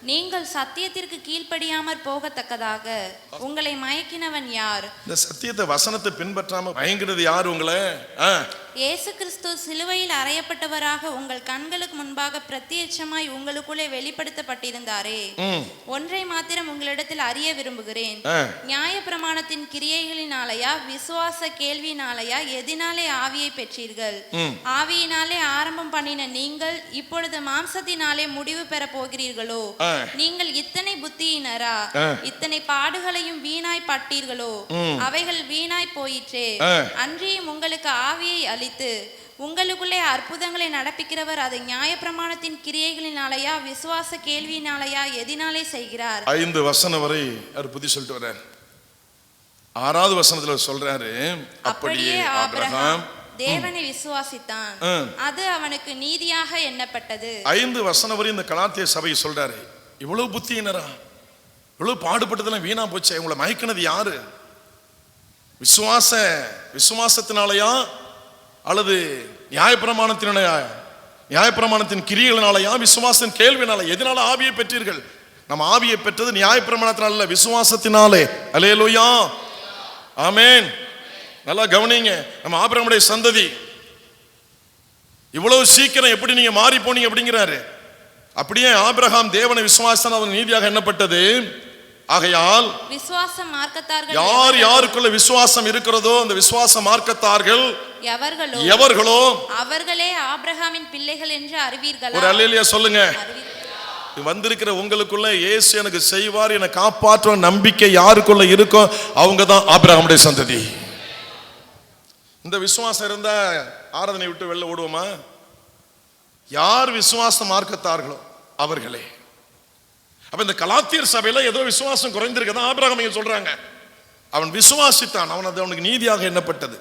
நீங்கள் சத்தியத்திற்கு கீழ்ப்படியாமற் போகத்தக்கதாக உங்களை மயக்கினவன் யார்? இந்த சத்தியத்தை வசனத்தை பின்பற்றாம மயங்கிறது யார் உங்களை? இயேசு கிறிஸ்து சிலுவையில் அறையப்பட்டவராக உங்கள் கண்களுக்கு முன்பாக பிரத்யட்சமாய் உங்களுக்குள்ளே வெளிப்படுத்தப்பட்டிருந்தாரே. ஒன்றை மாத்திரம் உங்களிடத்தில் அறிய விரும்புகிறேன். நியாயப்பிரமாணத்தின் கிரியைகளினாலயா விசுவாச கேள்வியினாலயா எதினாலே ஆவியை பெற்றீர்கள்? ஆவியினாலே ஆரம்பம் பண்ணின நீங்கள் இப்பொழுது மாம்சத்தினாலே முடிவு பெற போகிறீர்களோ? நீங்கள் இத்தனை புத்தியினரா? இத்தனை பாடுகளையும் வீணாய் பட்டீர்களோ? அவைகள் வீணாய் போயிற்றே. அன்றியும் உங்களுக்கு ஆவியை அளித்து உங்களுக்குள்ளே அற்புதங்களை நடப்பிக்கிறவர் அதை நியாயப்பிரமாணத்தின் கிரியைகளினாலயா விசுவாச கேள்வியினாலயா எதினாலே செய்கிறார்? 5 வசனம் வரை அவர் புத்தி சொல்லிட்டு வர்றார். 6வது வசனத்துல சொல்றாரு, அப்படியே ஆபிரகாம் தேவனை விசுவாசித்தான், அது அவனுக்கு நீதியாக எண்ணப்பட்டது. 5 வசனம் வரை இந்த கலாத்திய சபை சொல்றாரு, இவ்வளவு புத்தியினரா, இவ்வளவு பாடுபட்டதெல்லாம் வீணா போச்சு, உங்களை மயக்கினது யாரு? விசுவாசத்தினாலயா அல்லது நியாயப்பிரமாணத்தின் கிரியைகளினாலயா விசுவாசத்தின் கேள்வினால எதனால ஆவியை பெற்றீர்கள்? நம்ம ஆவியை பெற்றது நியாயப்பிரமாணத்தினால இல்ல, விசுவாசத்தினாலே. அல்லேலூயா, ஆமென். நல்லா கவனிங்க, நம்ம ஆபிரகாமுடைய சந்ததி. இவ்வளவு சீக்கிரம் எப்படி நீங்க மாறி போனீங்க அப்படிங்கிறாரு. அப்படியே ஆபிரகாம் தேவனை விசுவாசம் அவன் நீதியாக எண்ணப்பட்டது. ஆகையால் விசுவாச மார்க்கத்தார்கள் யார் யாருக்குள்ள விசுவாசம் இருக்கிறதோ அந்த விசுவாச மார்க்கத்தார்கள் எவர்களோ அவர்களே ஆபிரகாமின் பிள்ளைகள் என்று அறிவீர்களா? ஒரு அல்லேலூயா சொல்லுங்க. வந்திருக்கிற உங்களுக்குள்ள இயேசு எனக்கு செய்வார், என்னை காப்பாற்ற நம்பிக்கை யாருக்குள்ள இருக்கோ அவங்க தான் ஆபிரகாமுடைய சந்ததி. இந்த விசுவாசம் இருந்தா ஆராதனை விட்டு வெளில ஓடுவோமா? யார் விசுவாச மார்க்கத்தார்களோ அவர்களே. அப்ப இந்த கலாத்தியர் சபையில ஏதோ விசுவாசம் குறைந்திருக்கதான் ஆபிரகாம் சொல்றாங்க. அவன் விசுவாசித்தான், அவனுக்கு நீதியாக எண்ணப்பட்டது.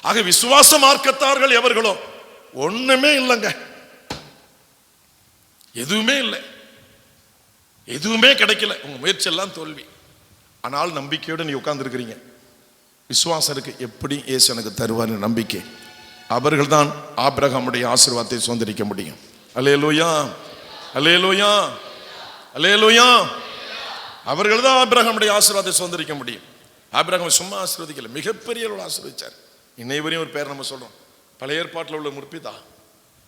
ஆக விசுவாச மார்க்கத்தார்கள் எவர்களோ ஒண்ணுமே இல்லைங்க, எதுவுமே இல்லை, எதுவுமே கிடைக்கல, உங்க முயற்சி எல்லாம் தோல்வி. ஆனால் நம்பிக்கையோடு நீ உட்கார்ந்து இருக்கிறீங்க, விசுவாசம் இருக்கு, எப்படி இயேசு எனக்கு தருவார் நம்பிக்கை. அவர்கள் தான் ஆபிரகாமுடைய ஆசீர்வாதத்தை சுதந்திரிக்க முடியும். அல்லேலூயா, அல்லேலூயா, அல்லேலூயா. அவர்கள் தான் ஆபிரகாமுடைய ஆசீர்வாதத்தை சுதந்திரிக்க முடியும். ஆபிரகாம் சும்மா ஆசீர்வதிக்கல, மிகப்பெரிய ஆசீர்வதிச்சார். இன்னை வரையும் ஒரு பேர் நம்ம சொல்றோம், பழைய ஏற்பாட்டில் உள்ள முற்பிதா.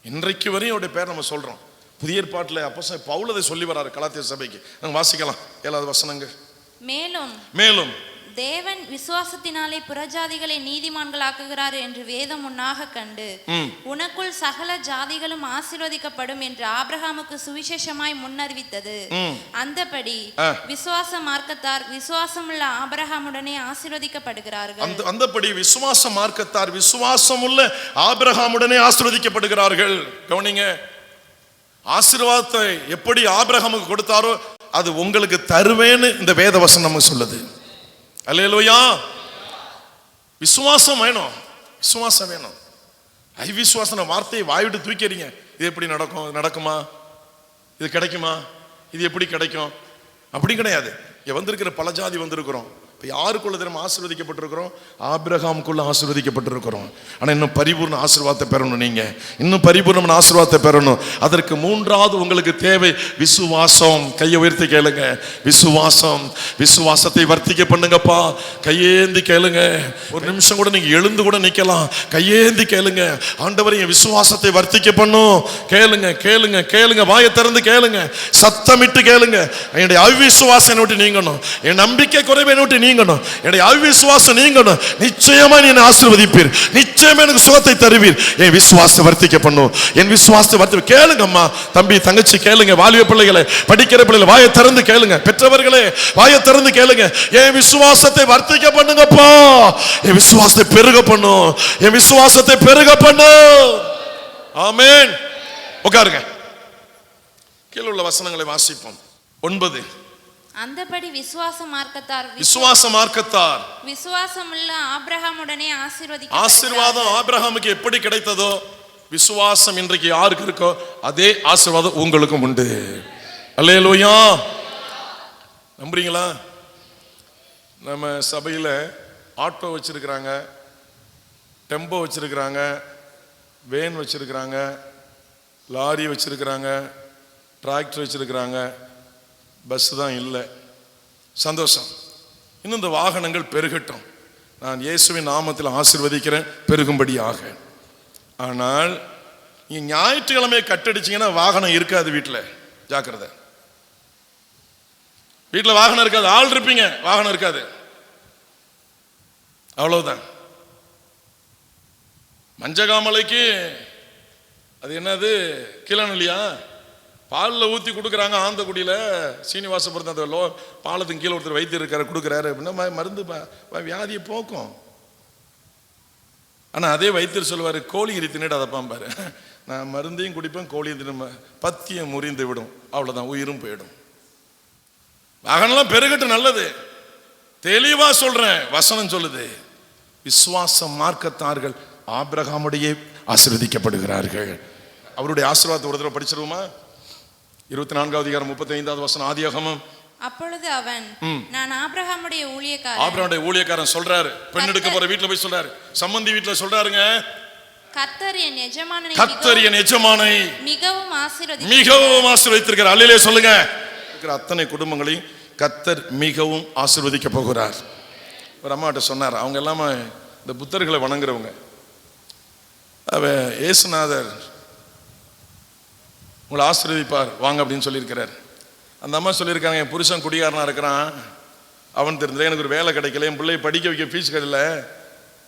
இன்றைக்கு வரையும் அவருடைய பேர் நம்ம சொல்றோம். புதிய ஏற்பாட்டில் அப்போஸ்தலன் பவுல் அதை சொல்லி வராரு கலாத்திய சபைக்கு. நம்ம வாசிக்கலாம் 7வது வசனங்கள். மேலும் தேவன் விசுவாசத்தினாலே புறஜாதிகளை நீதிமான்களாக்குகிறார் என்று வேதம் முன்னாக கண்டு உனக்குள் சகல ஜாதிகளும் ஆசீர்வதிக்கப்படும் என்று ஆபிரகாமுக்கு சுவிசேஷமாய் முன்னறிவித்தது. அந்தபடி விசுவாச மார்க்கத்தார் விசுவாசமுள்ள ஆபிரகாமுடனே ஆசீர்வதிக்கப்படுகிறார்கள். அந்தபடி விசுவாச மார்க்கத்தார் விசுவாசமுள்ள ஆபிரகாமுடனே ஆசீர்வதிக்கப்படுகிறார்கள். கவனிங்க, ஆசீர்வாதத்தை எப்படி ஆபிரகாமுக்கு கொடுத்தாரோ அது உங்களுக்கு தருவேன்னு இந்த வேத வசனம் நமக்கு சொல்லுது. அல்லேலூயா. விசுவாசம் வேணும், விசுவாசம் வேணும். ஐவிசுவாசம் வார்த்தையை வாய்விட்டு தூக்கிறீங்க. இது எப்படி நடக்கும், நடக்குமா, இது கிடைக்குமா, இது எப்படி கிடைக்கும் அப்படி கிடையாது. வந்திருக்கிற பல ஜாதி வந்திருக்கிறோம். இப்போ யாருக்குள்ள தினம் ஆசீர்வதிக்கப்பட்டிருக்கிறோம்? ஆபிரகாமுக்குள்ள ஆசீர்வதிக்கப்பட்டிருக்கிறோம். ஆனால் இன்னும் பரிபூர்ண ஆசீர்வாதத்தை பெறணும். நீங்க இன்னும் பரிபூர்ணமான ஆசீர்வாதத்தை பெறணும். அதற்கு 3வது உங்களுக்கு தேவை விசுவாசம். கையை உயர்த்தி கேளுங்க, விசுவாசம். விசுவாசத்தை வர்த்திக்க பண்ணுங்கப்பா. கையேந்தி கேளுங்க. ஒரு நிமிஷம் கூட நீங்க எழுந்து கூட நிக்கலாம். கையேந்தி கேளுங்க, ஆண்டவரே என் விசுவாசத்தை வர்த்திக்க பண்ணும். கேளுங்க கேளுங்க கேளுங்க, வாயை திறந்து கேளுங்க, சத்தமிட்டு கேளுங்க. என்னுடைய அவிசுவாசம் விட்டு நீங்கணும், என் நம்பிக்கை குறைவை விட்டு நீங்கணும், என்னுடைய அவிசுவாசம் நீங்கணும். நிச்சயமா நீ என்னை ஆசீர்வதிப்பீர், நிச்சயமா எனக்கு சுகத்தை தருவீர். என் விசுவாசத்தை வர்த்திக்க பண்ணும், என் விசுவாசத்தை வர்த்தி. கேளுங்க அம்மா, தம்பி, தங்கச்சி கேளுங்க. வாலிப பிள்ளைகளை, படிக்கிற பிள்ளைகளை வாயை திறந்து கேளுங்க. பெற்றவர்களே வாயை திறந்து கேளுங்க. என் விசுவாசத்தை வர்த்திக்க பண்ணுங்கப்பா, என் விசுவாசத்தை பெருக பண்ணும், என் விசுவாசத்தை பெருக பண்ணும். ஆமென். உட்காருங்க. கீழே உள்ள வசனங்களை வாசிப்போம். 9. அந்தபடி விசுவாச மார்க்கத்தார் விசுவாசமுள்ள ஆபிரகாமுடனே ஆசீர்வாதம் ஆபிரகாமுக்கு எப்படி கிடைத்ததோ விசுவாசம் இன்றைக்கு யாருக்கு இருக்கோ அதே ஆசீர்வாதம் உங்களுக்கும் உண்டு. அல்லேலூயா. நம்புறீங்களா? நம்ம சபையில ஆட்டோ வச்சிருக்கிறாங்க, டெம்போ வச்சிருக்கிறாங்க, வேன் வச்சிருக்கிறாங்க, லாரி வச்சிருக்கிறாங்க, டிராக்டர் வச்சிருக்கிறாங்க, பஸ் தான் இல்லை. சந்தோஷம். இன்னும் இந்த வாகனங்கள் பெருகட்டும். நான் இயேசுவின் நாமத்தில் ஆசீர்வதிக்கிறேன், பெருகும்படியாக. ஆனால் நீங்க ஞாயிற்றுக்கிழமை கட்டடிச்சீங்கன்னா வாகனம் இருக்காது வீட்டில். ஜாக்கிரதை. வீட்டில் வாகனம் இருக்காது. ஆள் இருப்பீங்க, வாகனம் இருக்காது. அவ்வளவுதான். மஞ்சகாமலைக்கு அது என்னது, கிளநலியா, பாலில் ஊற்றி கொடுக்குறாங்க. ஆந்தக்குடியில் சீனிவாசபுரத்து அந்த பாலத்துக்கு கீழே ஒருத்தர் வைத்தியர் இருக்காரு, கொடுக்குறாரு அப்படின்னா மருந்து வியாதியை போக்கும். ஆனால் அதே வைத்தியர் சொல்லுவார், கோழி இறி தின்னுட்டு அதை பாம்பாரு, நான் மருந்தையும் குடிப்பேன், கோழியும் தின்ன பத்தியம் முறிந்து விடும், அவ்வளோதான், உயிரும் போயிடும். வாகனம்லாம் பெருகட்டு, நல்லது. தெளிவா சொல்றேன், வசனம் சொல்லுது, விசுவாச மார்க்கத்தார்கள் ஆபிரகாமுடைய ஆசீர்வதிக்கப்படுகிறார்கள். அவருடைய ஆசீர்வாதத்தை ஒரு தடவை படிச்சிருவோமா? 24வது அதிகாரம் 35வது வசனம், ஆதியாகமம். அப்பொழுது அவன், நான் ஆபிரகாமுடைய ஊழியக்காரன். ஆபிரகாமுடைய ஊழியக்காரன் சொல்றாரு, பெண் எடுக்க போற வீட்டுல போய் சொல்றாரு, சம்பந்தி வீட்டுல சொல்றாருங்க, கர்த்தர் என் எஜமானனை மிகவும் ஆசீர்வதித்திருக்கிறார். அல்லேலூயா சொல்லுங்க. அத்தனை குடும்பங்களையும் கர்த்தர் மிகவும் ஆசீர்வதிக்க போகிறார். ஒரு அம்மாட்ட சொன்னார், அவங்க எல்லாமே இந்த புத்தர்களை வணங்குறவங்க. இயேசுநாதர் உங்களை ஆசீர்வதிப்பார் வாங்க அப்படின்னு சொல்லியிருக்கிறார். அந்த அம்மா சொல்லியிருக்காங்க, என் புருஷன் குடிகாரனா இருக்கிறான், அவன் தெரிஞ்சல, எனக்கு ஒரு வேலை கிடைக்கல, என் பிள்ளையை படிக்க வைக்க ஃபீஸ் கிடைக்கல,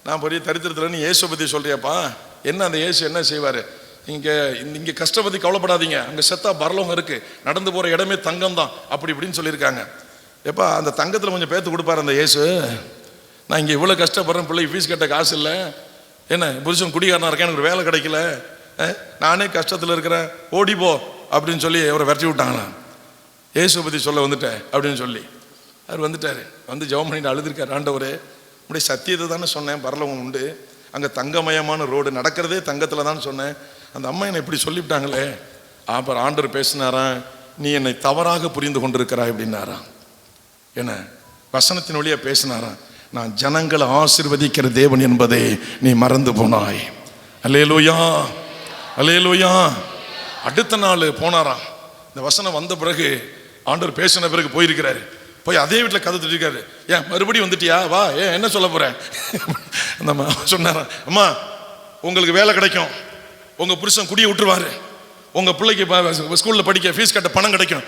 நான் பெரிய தரித்திரத்தில் இயேசு பற்றி சொல்றியாப்பா, என்ன அந்த இயேசு என்ன செய்வார்? இங்கே கஷ்டப்பத்தி கவலைப்படாதீங்க, அங்கே செத்தா பரலோகம் இருக்கு, நடந்து போகிற இடமே தங்கம் தான், அப்படி இப்படின்னு சொல்லியிருக்காங்க. எப்பா அந்த தங்கத்தில் கொஞ்சம் பேத்து கொடுப்பாரு அந்த இயேசு. நான் இங்கே இவ்வளோ கஷ்டப்படுறேன், பிள்ளைக்கு ஃபீஸ் கட்ட காசு இல்லை, என்ன புருஷன் குடிகாரனா இருக்கேன், எனக்கு ஒரு வேலை கிடைக்கல, நானே கஷ்டத்தில் இருக்கிறேன், ஓடிப்போ அப்படின்னு சொல்லி அவரை விரட்டி விட்டாங்களா. இயேசு பற்றி சொல்ல வந்துட்டேன் அப்படின்னு சொல்லி அவர் வந்துட்டார். வந்து ஜெபம் பண்ணிட்டு அழுதுருக்கார், ஆண்டவரே உடைய சத்தியத்தை தானே சொன்னேன், பரலோகம் உண்டு, அங்கே தங்கமயமான ரோடு, நடக்கிறதே தங்கத்தில் தான் சொன்னேன், அந்த அம்மா என்னை இப்படி சொல்லிவிட்டாங்களே. அப்புறம் ஆண்டவர் பேசினாராம், நீ என்னை தவறாக புரிந்து கொண்டிருக்கிறாய் அப்படின்னாராம். என்ன வசனத்தின் வழியா பேசினாராம், நான் ஜனங்களை ஆசீர்வதிக்கிற தேவன் என்பதை நீ மறந்து போனாய். அல்லேலூயா, அல்லேலூயா. அடுத்த நாள் போனாராம். இந்த வசனம் வந்த பிறகு ஆண்டவர் பேசின பிறகு போயிருக்கிறாரு. போய் அதே வீட்டில் கதை திட்டிருக்காரு, ஏன் மறுபடியும் வந்துட்டியா, வா, ஏன் என்ன சொல்ல போற? அந்த அம்மா சொன்னாராம், அம்மா உங்களுக்கு வேலை கிடைக்கும், உங்க புருஷன் குடியை விட்டுருவாரு, உங்க பிள்ளைக்கு ஸ்கூல்ல படிக்க ஃபீஸ் கட்ட பணம் கிடைக்கும்,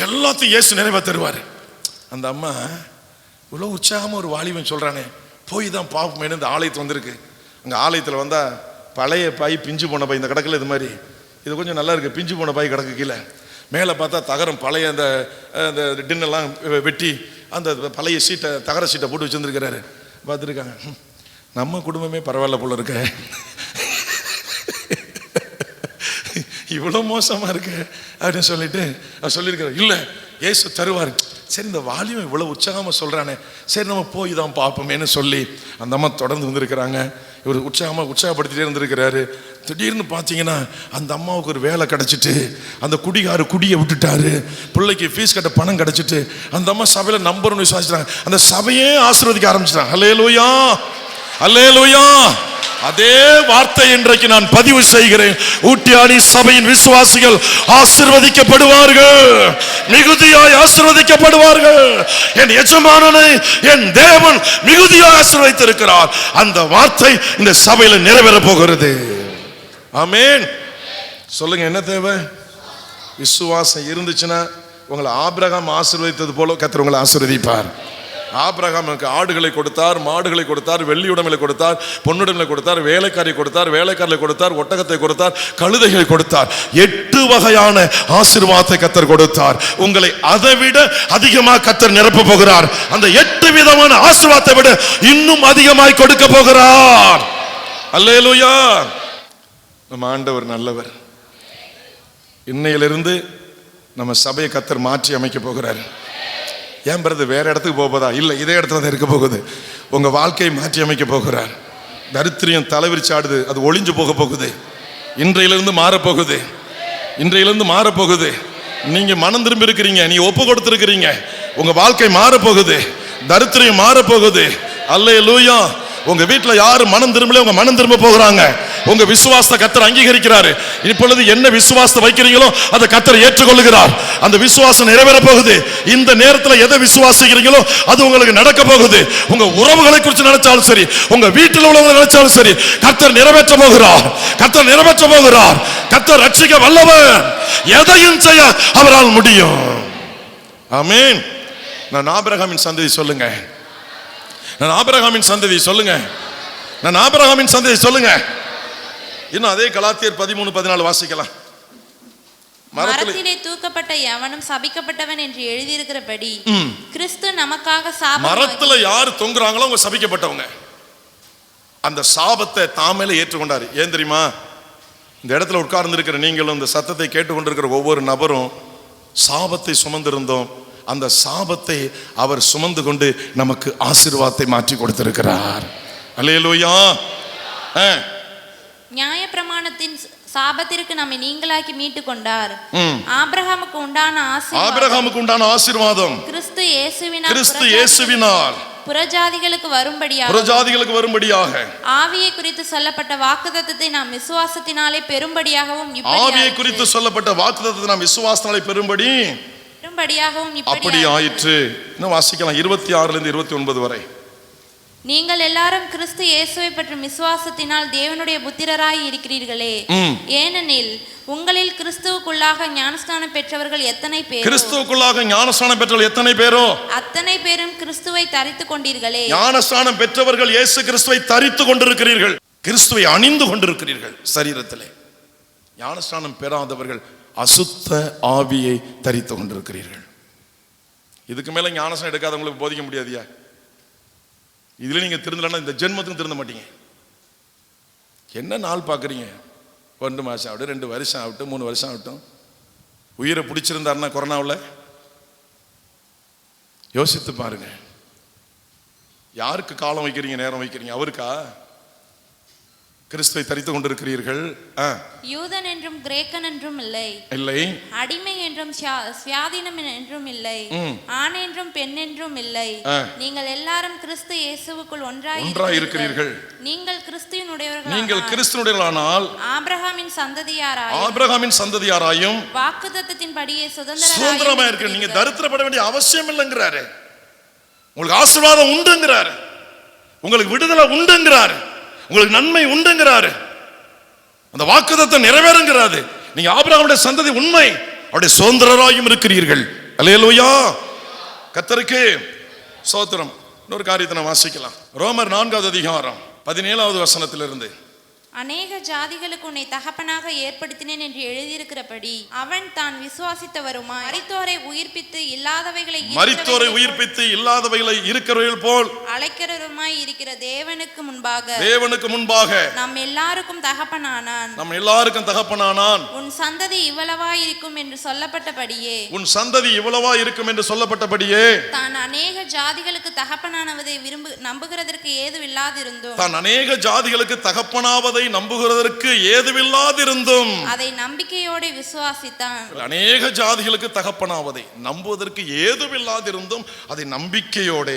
எல்லாத்தையும் இயேசு நிறைவேற்ற தருவாரு. அந்த அம்மா இவ்வளோ உற்சாகமா ஒரு வாலிபன் சொல்றானே, போய் தான் பாப்போமேனு இந்த ஆலயத்து வந்திருக்கு. அங்கே ஆலயத்தில் வந்தா பழைய பாய், பிஞ்சு போன பாய், இந்த கடக்கில் இது மாதிரி, இது கொஞ்சம் நல்லா இருக்கு, பிஞ்சு போன பாய் கிடக்கு கீழே. மேலே பார்த்தா தகரம், பழைய அந்த டின்னெல்லாம் வெட்டி அந்த பழைய சீட்டை, தகர சீட்டை போட்டு வச்சுருந்துருக்கிறாரு. பார்த்துருக்காங்க, நம்ம குடும்பமே பரவாயில்ல போல இருக்க, இவ்வளோ மோசமாக இருக்கு அப்படின்னு சொல்லிட்டு அவர் சொல்லியிருக்காரு. இல்லை ஏசு தருவார். சரி இந்த வாலியம் இவ்வளோ உற்சாகமாக சொல்கிறானே, சரி நம்ம போய் தான் பார்ப்போமேன்னு சொல்லி அந்த அம்மா தொடர்ந்து வந்திருக்கிறாங்க. இவர் உற்சாகப்படுத்திட்டே இருந்திருக்கிறாரு. திடீர்னு பார்த்தீங்கன்னா அந்த அம்மாவுக்கு ஒரு வேலை கிடச்சிட்டு, அந்த குடியை விட்டுட்டாரு, பிள்ளைக்கு ஃபீஸ் கட்ட பணம் கிடச்சிட்டு, அந்த அம்மா சபையில் நம்பர்னு விசுவாசிச்சாங்க, அந்த சபையே ஆசீர்வதிக்க ஆரம்பிச்சிட்டாங்க. அல்லேலூயா, அல்லேலூயா. அதே வார்த்தை இன்றைக்கு நான் பதிவு செய்கிறேன். ஊட்டியாடி சபையின் விசுவாசிகள் ஆசீர்வதிக்கப்படுவார்கள், மிகுதியாய் ஆசீர்வதிக்கப்படுவார்கள். என் எஜமானனை என் தேவன் மிகுதியாய் ஆசீர்வதித்திருக்கிறார். அந்த வார்த்தை இந்த சபையில நிறைவேற போகிறது. ஆமென். சொல்லுங்க, என்ன தேவை? விசுவாசம் இருந்துச்சுன்னா உங்களை ஆபிரகாம் ஆசீர்வதித்தது போல கர்த்தர் உங்களை ஆசீர்வதிப்பார். ஆபிரகாமுக்கு ஆடுகளை கொடுத்தார், மாடுகளை கொடுத்தார், வெள்ளியுடைமைகளை கொடுத்தார், பொன்னுடைமைகளை கொடுத்தார், வேலைக்காரி கொடுத்தார், வேலைக்காரர்களை கொடுத்தார், ஒட்டகத்தை கொடுத்தார், கழுதைகளை கொடுத்தார். 8 வகையான ஆசீர்வாதத்தை கர்த்தர் கொடுத்தார். உங்களை அதை விட அதிகமாக கர்த்தர் நிரப்ப போகிறார். அந்த 8 விதமான ஆசீர்வாதத்தை விட இன்னும் அதிகமாய் கொடுக்க போகிறார். அல்லேலூயா. நம்ம ஆண்டவர் நல்லவர். இன்னையிலிருந்து நம்ம சபையை கர்த்தர் மாற்றி அமைக்க போகிறார். ஏன் பிறகு வேற இடத்துக்கு போகுதா? இல்லை, இதே இடத்துல தான் இருக்க போகுது. உங்க வாழ்க்கையை மாற்றி அமைக்க போகிறார். தரித்திரியம் தலைவிரிச்சாடுது, அது ஒளிஞ்சு போக போகுது. இன்றையிலிருந்து மாறப்போகுது, இன்றையிலிருந்து மாறப்போகுது. நீங்க மனம் திரும்பி இருக்கிறீங்க, நீ ஒப்பு கொடுத்திருக்கிறீங்க, உங்க வாழ்க்கை மாறப்போகுது, தரித்திரியம் மாறப்போகுது. அல்லேலூயா. உங்க வீட்டுல யாரு மனம் திரும்பல, உங்க மனம் திரும்ப போகிறாங்க. உங்க விசுவாசத்தை கர்த்தர் அங்கீகரிக்கிறாரு. இப்பொழுது என்ன விசுவாசத்தை வைக்கிறீங்களோ அதை கர்த்தர் ஏற்றுக்கொள்ளுகிறார். அந்த விசுவாசம் நிறைவேற போகுது. இந்த நேரத்தில் எதை விசுவாசிக்கிறீங்களோ அது உங்களுக்கு நடக்க போகுது. உங்க உறவுகளை குறித்து நினைச்சாலும் சரி, உங்க வீட்டில் உள்ளவங்களை நினைச்சாலும் சரி, கர்த்தர் நிறைவேற்ற போகிறார். கர்த்தர் நிறைவேற்ற போகிறார். கர்த்தர் ரட்சிக்க வல்லவர். எதையும் செய்ய அவரால் முடியும். ஆமென். நான் ஆபிரகாமின் சந்ததி சொல்லுங்க. நான் ஆபிரகாமின் சந்ததி சொல்லுங்க. நான் ஆபிரகாமின் சந்ததி சொல்லுங்க. இன்னும் அதே கலாத்தியர் 13:14 வாசிக்கலாம். மரத்திலே தூக்கப்பட்ட எவனும் சபிக்கப்பட்டவன் என்று எழுதியிருக்கிறபடி கிறிஸ்து நமக்காக சாபம். மரத்துல யார் தொங்குறாங்களோ அவங்க சபிக்கப்பட்டவங்க. அந்த சாபத்தை தாமேல ஏற்றுக்கொண்டாரு. ஏன் தெரியுமா? இந்த இடத்துல உட்கார்ந்து இருக்கிற நீங்களும் இந்த சத்தத்தை கேட்டுக்கொண்டிருக்கிற ஒவ்வொரு நபரும் சாபத்தை சுமந்திருந்தோம். அந்த சாபத்தை அவர் சுமந்து கொண்டு நமக்கு ஆசீர்வாதத்தை மாற்றி கொடுத்திருக்கிறார். அல்லேலூயா. நியாயப்பிரமாணத்தின் சாபத்திற்கு நம்மை நீங்களாக்கி மீட்டு கொண்டார். ஆபிரகாமுக்கு உண்டான ஆசீர்வாதம் கிறிஸ்து இயேசுவினால் புறஜாதிகளுக்கு வரும்படியாக ஆவியை குறித்து சொல்லப்பட்ட வாக்குத்தத்தத்தை நாம் விசுவாசத்தினாலே பெரும்படியாகவும் அப்படி ஆயிற்று. இன்னும் வாசிக்கலாம் 26 29 வரை. நீங்கள் எல்லாரும் கிறிஸ்து இயேசுவை பற்றி விசுவாசத்தினால் தேவனுடைய புத்திரராய் இருக்கிறீர்களே. ஏனெனில் உங்களில் கிறிஸ்துவுக்குள்ளாக ஞானஸ்நானம் பெற்றவர்கள் எத்தனை பேர்? கிறிஸ்துவுக்குள்ளாக ஞானஸ்நானம் பெற்றவர்கள் எத்தனை பேரோ அத்தனை பேரும் கிறிஸ்துவை தரித்துக் கொண்டீர்களே. ஞானஸ்நானம் பெற்றவர்கள் இயேசு கிறிஸ்துவை தரித்துக் கொண்டிருக்கிறீர்கள். கிறிஸ்துவை அணிந்து கொண்டிருக்கிறீர்கள் சரீரத்திலே. ஞானஸ்நானம் பெறாதவர்கள் அசுத்த ஆவியை தரித்துக் கொண்டிருக்கிறீர்கள். இதுக்கு மேல ஞானஸ்நானம் எடுக்காதவங்களுக்கு போதிக்க முடியாதியா? இதுல நீங்க திருந்தலன்னா இந்த ஜென்மத்துக்கு திருந்த மாட்டீங்க. என்ன நாள் பார்க்குறீங்க? 1 மாசம் ஆகட்டும், 2 வருஷம் ஆகட்டும், 3 வருஷம் ஆகட்டும். உயிரை பிடிச்சிருந்தாருன்னா கொரோனாவில் யோசித்து பாருங்க. யாருக்கு காலம் வைக்கிறீங்க, நேரம் வைக்கிறீங்க? அவருக்கா? கிறிஸ்துவை தரித்துக் கொண்டிருக்கிறீர்கள். யூதன் என்றும் கிரேக்கன் என்றும் இல்லை, அடிமை என்றும் சுயாதீனம் என்றும் இல்லை, ஆண் என்றும் பெண் என்றும் இல்லை, நீங்கள் எல்லாரும் கிறிஸ்து இயேசுவுக்குள் ஒன்றாய் இருக்கிறீர்கள். நீங்கள் கிறிஸ்துவினுடையவர்களானால் ஆபிரகாமின் சந்ததியாராயும் வாக்குத்தத்தத்தின்படியே சுதந்திரமா இருக்கிறீங்க. நீங்க தரித்திரப்பட வேண்டிய அவசியம் இல்லைங்கிறாரு. உங்களுக்கு ஆசீர்வாதம் உண்டுங்கிறாரு. உங்களுக்கு விடுதலை உண்டுங்கிறாரு. உங்களுக்கு நன்மை உண்டுங்கிறாரு. அந்த வாக்குத்தத்தம் நிறைவேறுங்கிறாரு. நீங்க ஆபிரகாமுடைய சந்ததி, உண்மை, அவருடைய சுதந்திரராயும் இருக்கிறீர்கள். அல்லேலூயா. கர்த்தருக்கு ஸ்தோத்திரம். இன்னொரு காரியத்தை நான் வாசிக்கலாம். ரோமர் 4வது அதிகாரம் 17வது வசனத்திலிருந்து. அநேக ஜாதிகளுக்கு உன்னை தகப்பனாக ஏற்படுத்தினேன் என்று எழுதியிருக்கிறபடி அவன் தான் விசுவாசித்தவருமாய் மரித்தோரை உயிர்ப்பித்து இல்லாதவைகளை இருக்கிறவர்கள் போல் அழைக்கிறவருமாய் இருக்கிற தேவனுக்கு முன்பாக நம் எல்லாருக்கும் தகப்பனானான். உன் சந்ததி இவ்வளவாய் இருக்கும் என்று சொல்லப்பட்டபடியே தான் அநேக ஜாதிகளுக்கு தகப்பனானவதை நம்புகிறதற்கு ஏதுவில்லாதிருந்தும் அதை நம்பிக்கையோடு விசுவாசித்தான். அநேக ஜாதிகளுக்கு தகப்பனாவதை நம்புவதற்கு ஏதுவில்லாதிருந்தும் அதை நம்பிக்கையோடு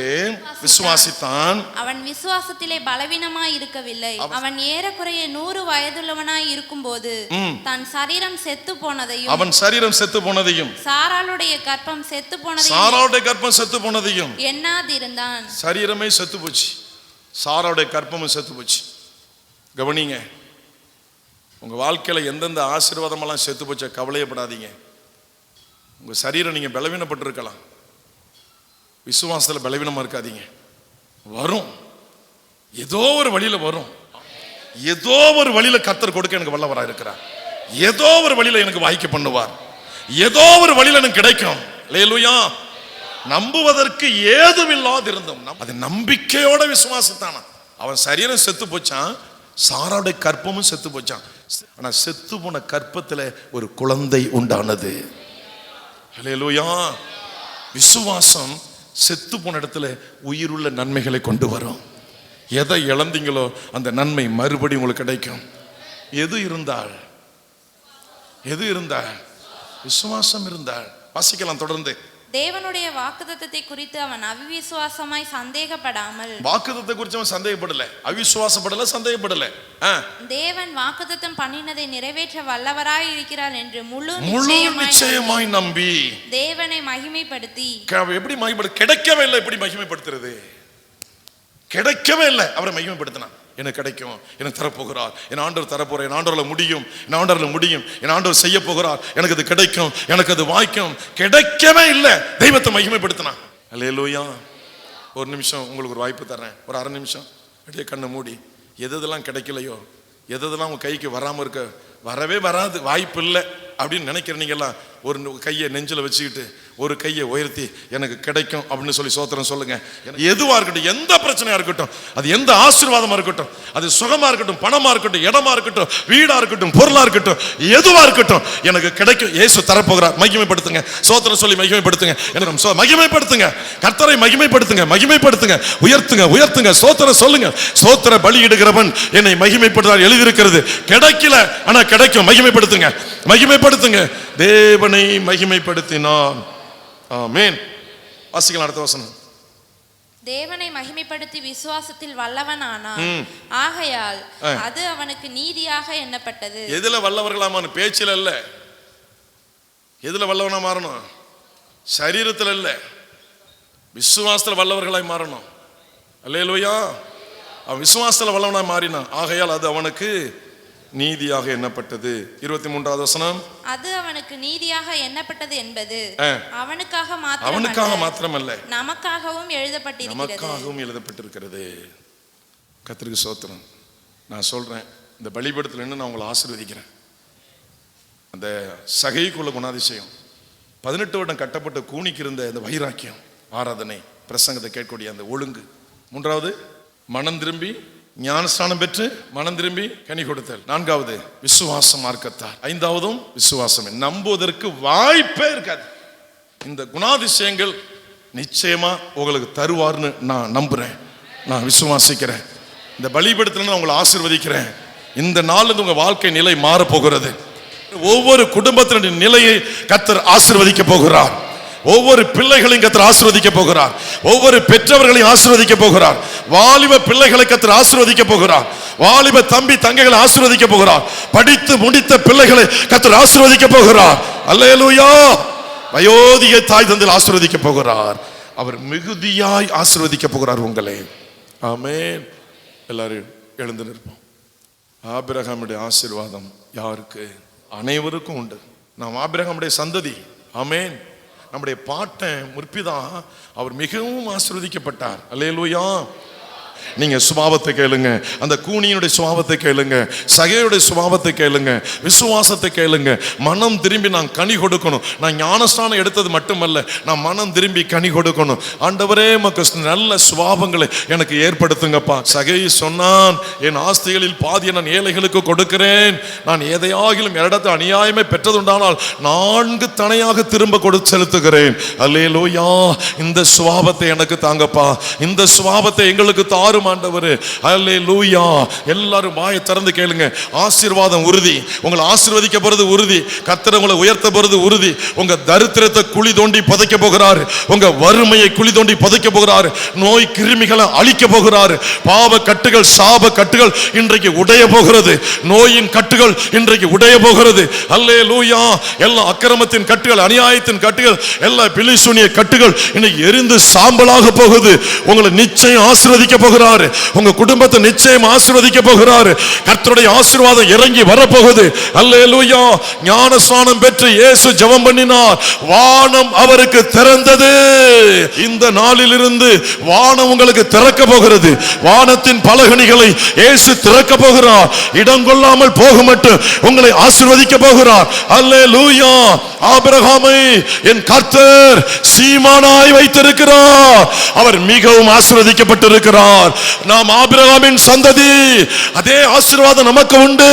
விசுவாசித்தான். அவன் விசுவாசத்திலே பலவீனமாய் இருக்கவில்லை. அவன் ஏறக்குறைய 100 வயதுள்ளவனாய் இருக்கும்போது தன் சரீரம் செத்து போனதையும் சாராளுடைய கர்ப்பம் செத்து போனதையும் எண்ணாதிருந்தான். சரீரமே செத்து போச்சு, சாராளுடைய கர்ப்பமும் செத்து போச்சு. கவனிங்க, உங்க வாழ்க்கையில எந்தெந்த ஆசீர்வாதமெல்லாம் செத்து போச்ச கவலையப்படாதீங்க. உங்க சரீரம் நீங்க பலவீனப்பட்டு இருக்கலாம், விசுவாசத்துல பலவீனமா இருக்காதீங்க. வரும், ஏதோ ஒரு வழியில வரும். ஏதோ ஒரு வழியில கர்த்தர் கொடுக்க எனக்கு வல்லவராக இருக்கிறார். ஏதோ ஒரு வழியில எனக்கு வாய்க்க பண்ணுவார். ஏதோ ஒரு வழியில எனக்கு கிடைக்கும். அல்லேலூயா. நம்புவதற்கு ஏதுமில்லாதிருந்தும் அது நம்பிக்கையோட விசுவாசித்தானா. அவன் சரீரம் செத்து போச்சான், சாராவுடைய கற்பமும் செத்து போச்சான். ஆனா செத்து போன கற்பத்துல ஒரு குழந்தை உண்டானது. அல்லேலூயா. விசுவாசம் செத்து போன இடத்துல உயிருள்ள நன்மைகளை கொண்டு வரும். எதை இழந்தீங்களோ அந்த நன்மை மறுபடியும் உங்களுக்கு கிடைக்கும். எது இருந்தால் விசுவாசம் இருந்தால். வாசிக்கலாம் தொடர்ந்து. தேவனுடைய வாக்குத்தத்தத்தை குறித்து அவன் அவிசுவாசமாய் சந்தேகப்படாமல். வாக்குத்தத்தத்தை குறித்து அவன் சந்தேகப்படல, அவிசுவாசப்படல, சந்தேகப்படல. தேவன் வாக்குத்தத்தம் பண்ணினதை நிறைவேற்ற வல்லவராய் இருக்கிறார் என்று முழு நிச்சயமாய் நம்பி தேவனை மகிமைப்படுத்தி. எப்படி மகிமைப்படுத்த? கிடைக்கவே இல்லை. எப்படி மகிமைப்படுத்துறது? கிடைக்கவே இல்லை. அவரை மகிமைப்படுத்தினான். எனக்கு கிடைக்கும், எனக்கு தரப்போகிறார், என் ஆண்டவர் தரப்போறார், என் ஆண்டவரால் முடியும், என் ஆண்டவரால் முடியும், என் ஆண்டவர் செய்ய போகிறார், எனக்கு அது கிடைக்கும், எனக்கு அது வாய்க்கும். கிடைக்கவே இல்லை. தெய்வத்தை மகிமைப்படுத்தினான். அல்லேலூயா. ஒரு நிமிஷம் உங்களுக்கு ஒரு வாய்ப்பு தர்றேன், ஒரு அரை நிமிஷம் அப்படியே கண்ணை மூடி. எதெல்லாம் கிடைக்கலையோ, எதெல்லாம் உங்க கைக்கு வராம இருக்க, வரவே வராது, வாய்ப்பு இல்லை அப்படின்னு நினைக்கிறீங்கெல்லாம் ஒரு கையை நெஞ்சில் வச்சுக்கிட்டு ஒரு கையை உயர்த்தி எனக்கு கிடைக்கும் அப்படின்னு சொல்லி சோத்திரம் சொல்லுங்க. எதுவா இருக்கட்டும், எந்த பிரச்சனையா இருக்கட்டும், அது எந்த ஆசீர்வாதமா இருக்கட்டும், அது சுகமா இருக்கட்டும், பணமா இருக்கட்டும், இடமா இருக்கட்டும், வீடா இருக்கட்டும், பொருளா இருக்கட்டும், எதுவா இருக்கட்டும், எனக்கு கிடைக்கும். இயேசு தரப்போகிறார். மகிமைப்படுத்துங்க. சோத்திரம் சொல்லி மகிமைப்படுத்துங்க. எனக்கு மகிமைப்படுத்துங்க. கர்த்தரை மகிமைப்படுத்துங்க, மகிமைப்படுத்துங்க, உயர்த்துங்க, உயர்த்துங்க. சோத்திரம் சொல்லுங்க. சோத்திர பலியிடுகிறவன் என்னை மகிமைப்படுத்தார் எழுதியிருக்கிறது. கிடைக்கல, ஆனா கிடைக்கும். மகிமைப்படுத்துங்க, மகிமைப்படுத்துங்க. தேவனை மகிமைப்படுத்தினான். ஆமென். வாசிக்கலாம் அடுத்த வசனம். தேவனை மகிமைப்படுத்தி விசுவாசத்தில் வல்லவனானான். ஆகையால் அது அவனுக்கு நீதியாக எண்ணப்பட்டது. எதுல வல்லவர்களாமான? பேச்சில இல்ல. எதுல வல்லவனா மாறணும்? சரீரத்துல இல்ல, விசுவாசத்துல வல்லவர்களாய் மாறணும். அல்லேலூயா. அவன் விசுவாசத்துல வல்லவனாய் மாறினான். ஆகையால் அது அவனுக்கு நீதியாக எண்ணப்பட்டது. 23வது வசனம். அது அவனுக்கு நீதியாக எண்ணப்பட்டது என்பது அவனுக்காக மாத்திரமல்ல, நமக்காகவும் எழுதப்பட்டிருக்கிறது. கர்த்தருக்கு ஸ்தோத்திரம். நான் சொல்றேன், இந்த பலிபீடத்துல நான் உங்களை ஆசீர்வதிக்கிறேன். அந்த சகைக்குள்ள குணாதிசயம், 18 வருடம் கட்டப்பட்ட கூனிக்கு இருந்த இந்த வைராக்கியம், ஆராதனை, பிரசங்கத்தை கேட்கக்கூடிய அந்த ஒழுங்கு. 3வது மனம் திரும்பி ஞானஸ்நானம் பெற்று மனம் திரும்பி கனி கொடுத்தல். 4வது விசுவாசம் மார்க்கத்தார். 5வதும் விசுவாசம். நம்புவதற்கு வாய்ப்பே இருக்காது. இந்த குணாதிசயங்கள் நிச்சயமா உங்களுக்கு தருவார்னு நான் நம்புறேன், நான் விசுவாசிக்கிறேன். இந்த பலிபீடத்துல நான் உங்களை ஆசீர்வதிக்கிறேன். இந்த நாள்ல உங்க வாழ்க்கை நிலை மாற போகிறது. ஒவ்வொரு குடும்பத்தினுடைய நிலையை கர்த்தர் ஆசீர்வதிக்க போகிறார். ஒவ்வொரு பிள்ளைகளையும் கர்த்தர் ஆசீர்வதிக்க போகிறார். ஒவ்வொரு பெற்றவர்களையும் ஆசீர்வதிக்க போகிறார். வாலிப பிள்ளைகளை கர்த்தர் ஆசீர்வதிக்க போகிறார். வாலிப தம்பி தங்கைகளை ஆசீர்வதிக்க போகிறார். படித்து முடித்த பிள்ளைகளை கர்த்தர் ஆசீர்வதிக்க போகிறார். அல்லேலூயா. வயோதிக தாய் தந்தையை ஆசீர்வதிக்க போகிறார். அவர் மிகுதியாய் ஆசீர்வதிக்க போகிறார் உங்களை. ஆமென். எல்லாரும் எழுந்து நிற்போம். ஆபிரகாமுடைய ஆசீர்வாதம் யாருக்கு? அனைவருக்கும் உண்டு. நாம் ஆபிரகாமுடைய சந்ததி. ஆமென். நம்முடைய பாட்டன் முற்பிதான் அவர் மிகவும் ஆசீர்வதிக்கப்பட்டார். அல்லேலூயா. நீங்க சுபாவத்தை கேளுங்க, அந்த கூனியினுடைய சுபாவத்தை கேளுங்க, சகையுடைய சுபாவத்தை கேளுங்க, விசுவாசத்தை கேளுங்க. மனம் திரும்பி நான் கனி கொடுக்கணும். நான் ஞானஸ்நானம் எடுத்தது மட்டுமல்ல, நான் மனம் திரும்பி கனி கொடுக்கணும். ஆண்டவரே மக்கு நல்ல சுபாவங்களை எனக்கு ஏற்படுத்துங்கப்பா. சகை சொன்னான், என் ஆஸ்திகளில் பாதியை நான் ஏழைகளுக்கு கொடுக்கிறேன். நான் எதையாகிலும் இடத்தை அநியாயமே பெற்றதுண்டானால் 4 தனையாக திரும்ப கொடுத்து செலுத்துகிறேன். அல்லேலூயா. இந்த சுபாவத்தை எனக்கு தாங்கப்பா. இந்த சுபாவத்தை எங்களுக்கு தாரும் ஆண்டவரே. அல்லேலூயா. எல்லாரும் வாயை திறந்து கேளுங்க. ஆசீர்வாதம் உறுதி. உங்களை ஆசீர்வதிக்க போறது உறுதி. கர்த்தர் உங்களை உயர்த்த போறது உறுதி. உங்க தரித்திரத்தை குழி தோண்டி புதைக்க போகிறார். உங்க வறுமையை குழி தோண்டி புதைக்க போகிறார். நோய் கிருமிகளை அழிக்க போகிறார். பாவ கட்டுகள், சாப கட்டுகள் இன்றைக்கு உடைய போகிறது. நோயின் கட்டுகள் இன்றைக்கு உடைய போகிறது. அல்லேலூயா. எல்லா அக்கிரமத்தின் கட்டுகள், அநியாயத்தின் கட்டுகள், எல்லா பிலிசூனிய கட்டுகள் இன்னைக்கு எரிந்து சாம்பலாக போகுது. உங்களை நிச்சயம் ஆசீர்வதிக்க போகிறார். உங்க குடும்பத்தை நிச்சயம் ஆசீர்வதிக்க போகிறார். கர்த்தருடைய ஆசீர்வாதம் இறங்கி வரப்போகுது. அல்லேலூயா. ஞானஸ்நானம் பெற்று இயேசு ஜெபம் பண்ணினார். வானம் அவருக்கு திறந்தது. இந்த நாளிலிருந்து வானம் உங்களுக்கு திறக்க போகிறது. வானத்தின் பலகணிகளை இயேசு திறக்க போகிறார். இடம் கொள்ளாமல் போக மட்டும் உங்களை ஆசீர்வதிக்க போகிறார். அல்லேலூயா. ஆபிரகாமை என் கர்த்தர் சீமானாய் வைத்திருக்கிறார். அவர் மிகவும் ஆசீர்வதிக்கப்பட்டிருக்கிறார். நாம் ஆபிரகாமின் சந்ததி. அதே ஆசீர்வாதம் நமக்கு உண்டு.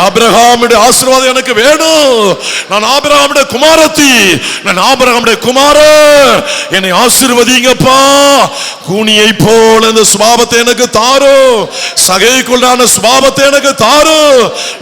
ஆபிரகாமுடைய ஆசீர்வாதம் எனக்கு வேணும். நான் ஆபிரகாமுடைய குமாரத்தி, நான் ஆபிரகாமுடைய குமாரன். என்னை ஆசீர்வதிங்கப்பா. கூனியை போல இந்த சுபாவத்தை எனக்கு தாரோ, சகைக்குள்ளான சுபாவத்தை எனக்கு தாரோ.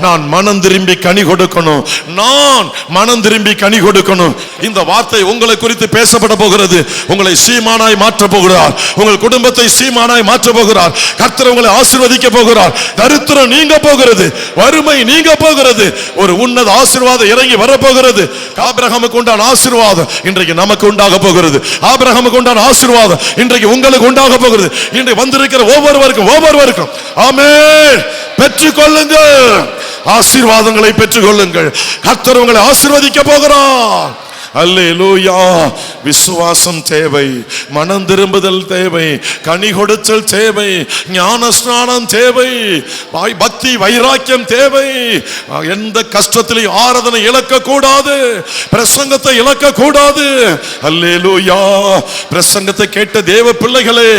நான் மனம் திரும்பி கனி கொடுக்கணும், நான் மனம் திரும்பி கனி கொடுக்கணும். இந்த வார்த்தை உங்களை குறித்து பேசப்பட போகிறது. உங்களை சீமானாய் மாற்ற போகிறார், உங்கள் குடும்பத்தை சீமானாய் மாற்ற போகிறார். கர்த்தர் உங்களை ஆசீர்வதிக்க போகிறார். தரித்திரம் நீங்க போகிறது, வறுமை நீங்க போகிறது, ஒரு உன்னத ஆசீர்வாதம் இறங்கி வரப்போகிறது. ஆபிரகாமுக்கு உண்டான ஆசீர்வாதம் இன்றைக்கு நமக்கு உண்டாக போகிறது. ஆபிரகாமுக்கு உண்டான ஆசீர்வாதம் இன்றைக்கு உங்களுக்கு உண்டாக போகிறது. இன்றைக்கு வந்திருக்கிற ஒவ்வொருவருக்கும் ஆமென். பெற்றுக்கொள்ளுங்கள், ஆசீர்வாதங்களை பெற்றுக்கொள்ளுங்கள். கர்த்தர் உங்களை ஆசீர்வதிக்க போகிறார். அல்லேலூயா. விசுவாசம் தேவை, மனம் திரும்புதல் தேவை, கனி கொடுத்தல் தேவை, ஞான ஸ்நானம் தேவை, பக்தி வைராக்கியம் தேவை. எந்த கஷ்டத்திலையும் ஆராதனை இழக்க கூடாது, பிரசங்கத்தை இழக்க கூடாது. அல்லேலூயா. பிரசங்கத்தை கேட்ட தேவ பிள்ளைகளே,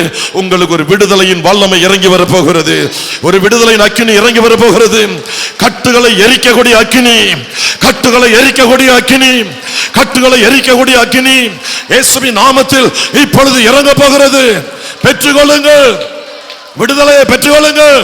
உங்களுக்கு ஒரு விடுதலையின் வல்லமை இறங்கி வரப்போகிறது. ஒரு விடுதலையின் அக்கினி இறங்கி வரப்போகிறது. கட்டுகளை எரிக்கக்கூடிய அக்கினி, கட்டுகளை எரிக்கக்கூடிய அக்கினி, கட்டுகளை எரிக்கக்கூடிய அக்கினி இயேசுவின் நாமத்தில் இப்பொழுது இறங்க போகிறது. பெற்றுக்கொள்ளுங்கள், விடுதலையை பெற்றுக்கொள்ளுங்கள்.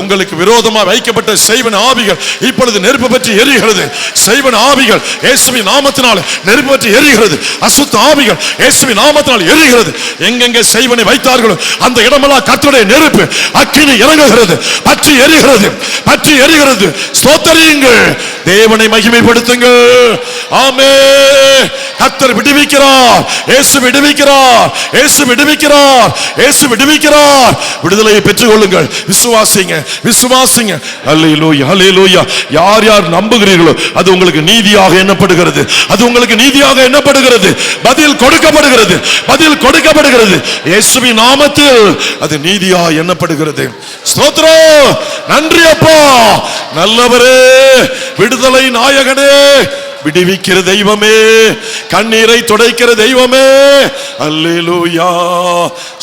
உங்களுக்கு விரோதமாக வைக்கப்பட்ட செய்வன ஆவிகள் இப்பொழுது நெருப்பு பற்றி எரிகிறது. செய்வன ஆவிகள் இயேசுவின் நாமத்தினால் நெருப்பு பற்றி எரிகிறது. அசுத்த ஆவிகள் இயேசுவின் நாமத்தினால் எரிகிறது. எங்கெங்கே செய்வனை வைத்தார்களோ அந்த இடமெல்லாம் கர்த்தருடைய நெருப்பு அக்கினி இறங்குகிறது, பற்றி எரிகிறது, பற்றி எரிகிறது. ஸ்தோத்திரியுங்கள், தேவனை மகிமைப்படுத்துங்கள். ஆமென். கர்த்தர் விடுவிக்கிறார், இயேசு விடுவிக்கிறார், இயேசு விடுவிக்கிறார், இயேசு விடுவிக்கிறார். விடுதலையை பெற்றுக்கொள்ளுங்கள், விசுவாசிங்க, விசுவாசிங்க. அல்லேலூயா, அல்லேலூயா. யார் யார் நம்புகிறீர்களோ அது உங்களுக்கு நீதியாக எண்ணப்படுகிறது, அது உங்களுக்கு நீதியாக எண்ணப்படுகிறது. பதில் கொடுக்கப்படுகிறது, பதில் கொடுக்கப்படுகிறது. இயேசுவின் நாமத்தில் அது நீதியாக எண்ணப்படுகிறது. ஸ்தோத்திரம், நன்றி அப்பா, நல்லவரே, விடுதலை நாயகனே, விடுவிக்கிற தெய்வமே, கண்ணீரை துடைக்கிற தெய்வமே. அல்லேலூயா,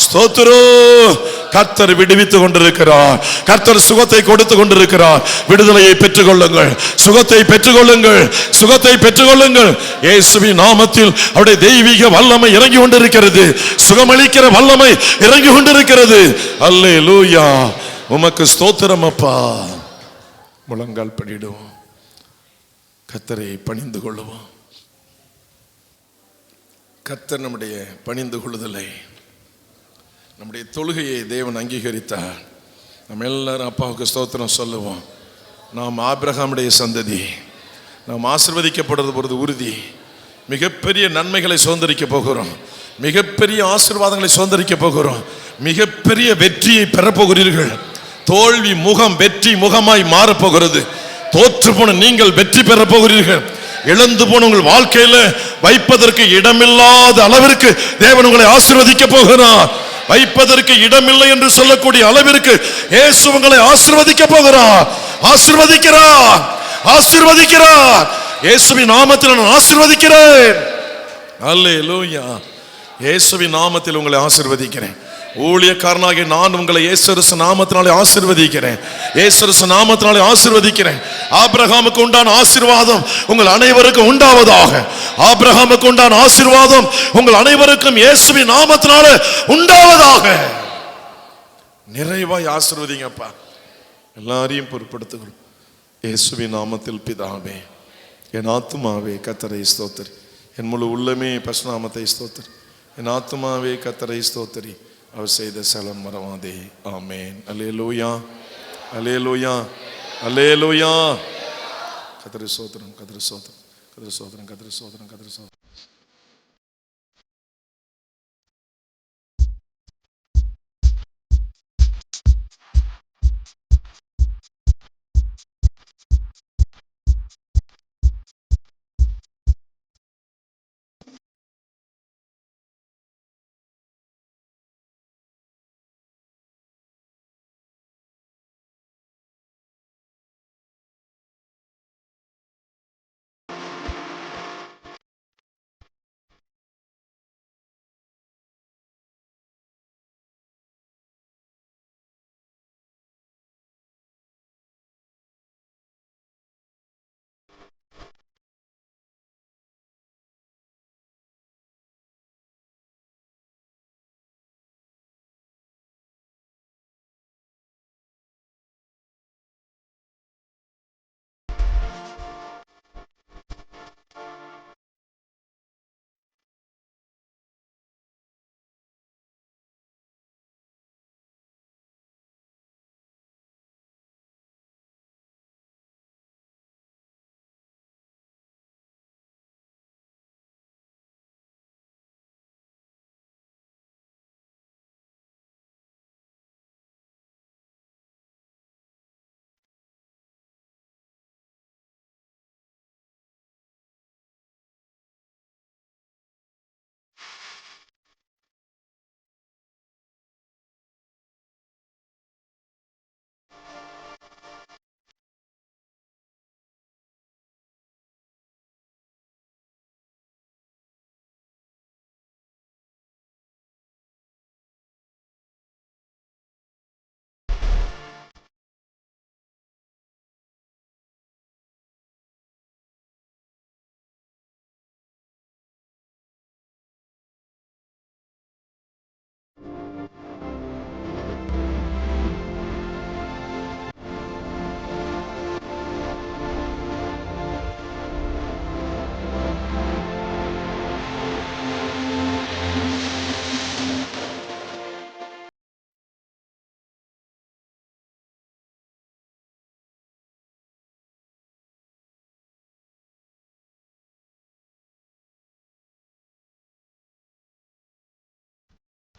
ஸ்தோத்திரம். கர்த்தர் விடுவித்துக் கொண்டிருக்கிறார், கர்த்தர் சுகத்தை கொடுத்து கொண்டிருக்கிறார். விடுதலையை பெற்றுக்கொள்ளுங்கள், சுகத்தை பெற்றுக்கொள்ளுங்கள், சுகத்தை பெற்றுக்கொள்ளுங்கள். இயேசுவின் நாமத்தில் அவருடைய தெய்வீக வல்லமை இறங்கி கொண்டிருக்கிறது, சுகமளிக்கிற வல்லமை இறங்கி கொண்டிருக்கிறது. அல்லேலூயா. உமக்கு ஸ்தோத்திரம் அப்பா. முழங்கால் படிடுவோம், கர்த்தரை பணிந்து கொள்ளுவோம். கர்த்தர் நம்முடைய பணிந்து கொள்ளுதலை, நம்முடைய தொழுகையை தேவன் அங்கீகரித்தார். நம்ம எல்லாரும் அப்பாவுக்கு ஸ்தோத்திரம் சொல்லுவோம். நாம் ஆபிரகாமுடைய சந்ததி, நாம் ஆசீர்வதிக்கப்படுறது பொழுது உறுதி. மிகப்பெரிய நன்மைகளை சுதந்திரிக்க போகிறோம், மிகப்பெரிய ஆசீர்வாதங்களை சுதந்திரிக்க போகிறோம், மிகப்பெரிய வெற்றியை பெறப்போகிறீர்கள். தோல்வி முகம் வெற்றி முகமாய் மாறப்போகிறது. தோற்று போன நீங்கள் வெற்றி பெற போகிறீர்கள். இழந்து போன உங்கள் வாழ்க்கையில வைப்பதற்கு இடமில்லாத அளவிற்கு தேவன் உங்களை ஆசீர்வதிக்க போகிறார். வைப்பதற்கு இடமில்லை என்று சொல்லக்கூடிய அளவிற்கு இயேசு உங்களை ஆசீர்வதிக்க போகிறார். ஆசீர்வதிக்கிறார், ஆசீர்வதிக்கிறார். இயேசுவின் நாமத்தில் நான் ஆசீர்வதிக்கிறேன். அல்லேலூயா. இயேசுவின் நாமத்தில் உங்களை ஆசீர்வதிக்கிறேன். ஊழியக்காரனாகிய நான் உங்களை இயேசு நாமத்தினாலே ஆசீர்வதிக்கிறேன், இயேசு நாமத்தினாலே ஆசீர்வதிக்கிறேன். ஆபிரகாமுக்கு உண்டான ஆசீர்வாதம் உங்கள் அனைவருக்கும் உண்டாவதாக. ஆபிரகாமுக்கு உண்டான ஆசீர்வாதம் உங்கள் அனைவருக்கும் இயேசுவின் நாமத்தினாலே உண்டாவதாக. நிறைவாய் ஆசீர்வதிங்கப்பா. எல்லாரையும் பொறுப்படுத்துகிறோம் இயேசுவின் நாமத்தில் பிதாவே. என் ஆத்துமாவே கர்த்தரை ஸ்தோத்திரி, என் முழு உள்ளமே பரிசுநாமத்தை ஸ்தோத்திரி. என் ஆத்துமாவே கர்த்தரை ஸ்தோத்திரி, அவர் செய்த சகலம் மறவாதே. ஆமென். அல்லேலூயா, அல்லேலூயா, அல்லேலூயா. கர்த்தரை ஸ்தோத்திரம், கர்த்தரை ஸ்தோத்திரம், கர்த்தரை ஸ்தோத்திரம், கர்த்தரை ஸ்தோத்திரம், கர்த்தரை ஸ்தோத்திரம்.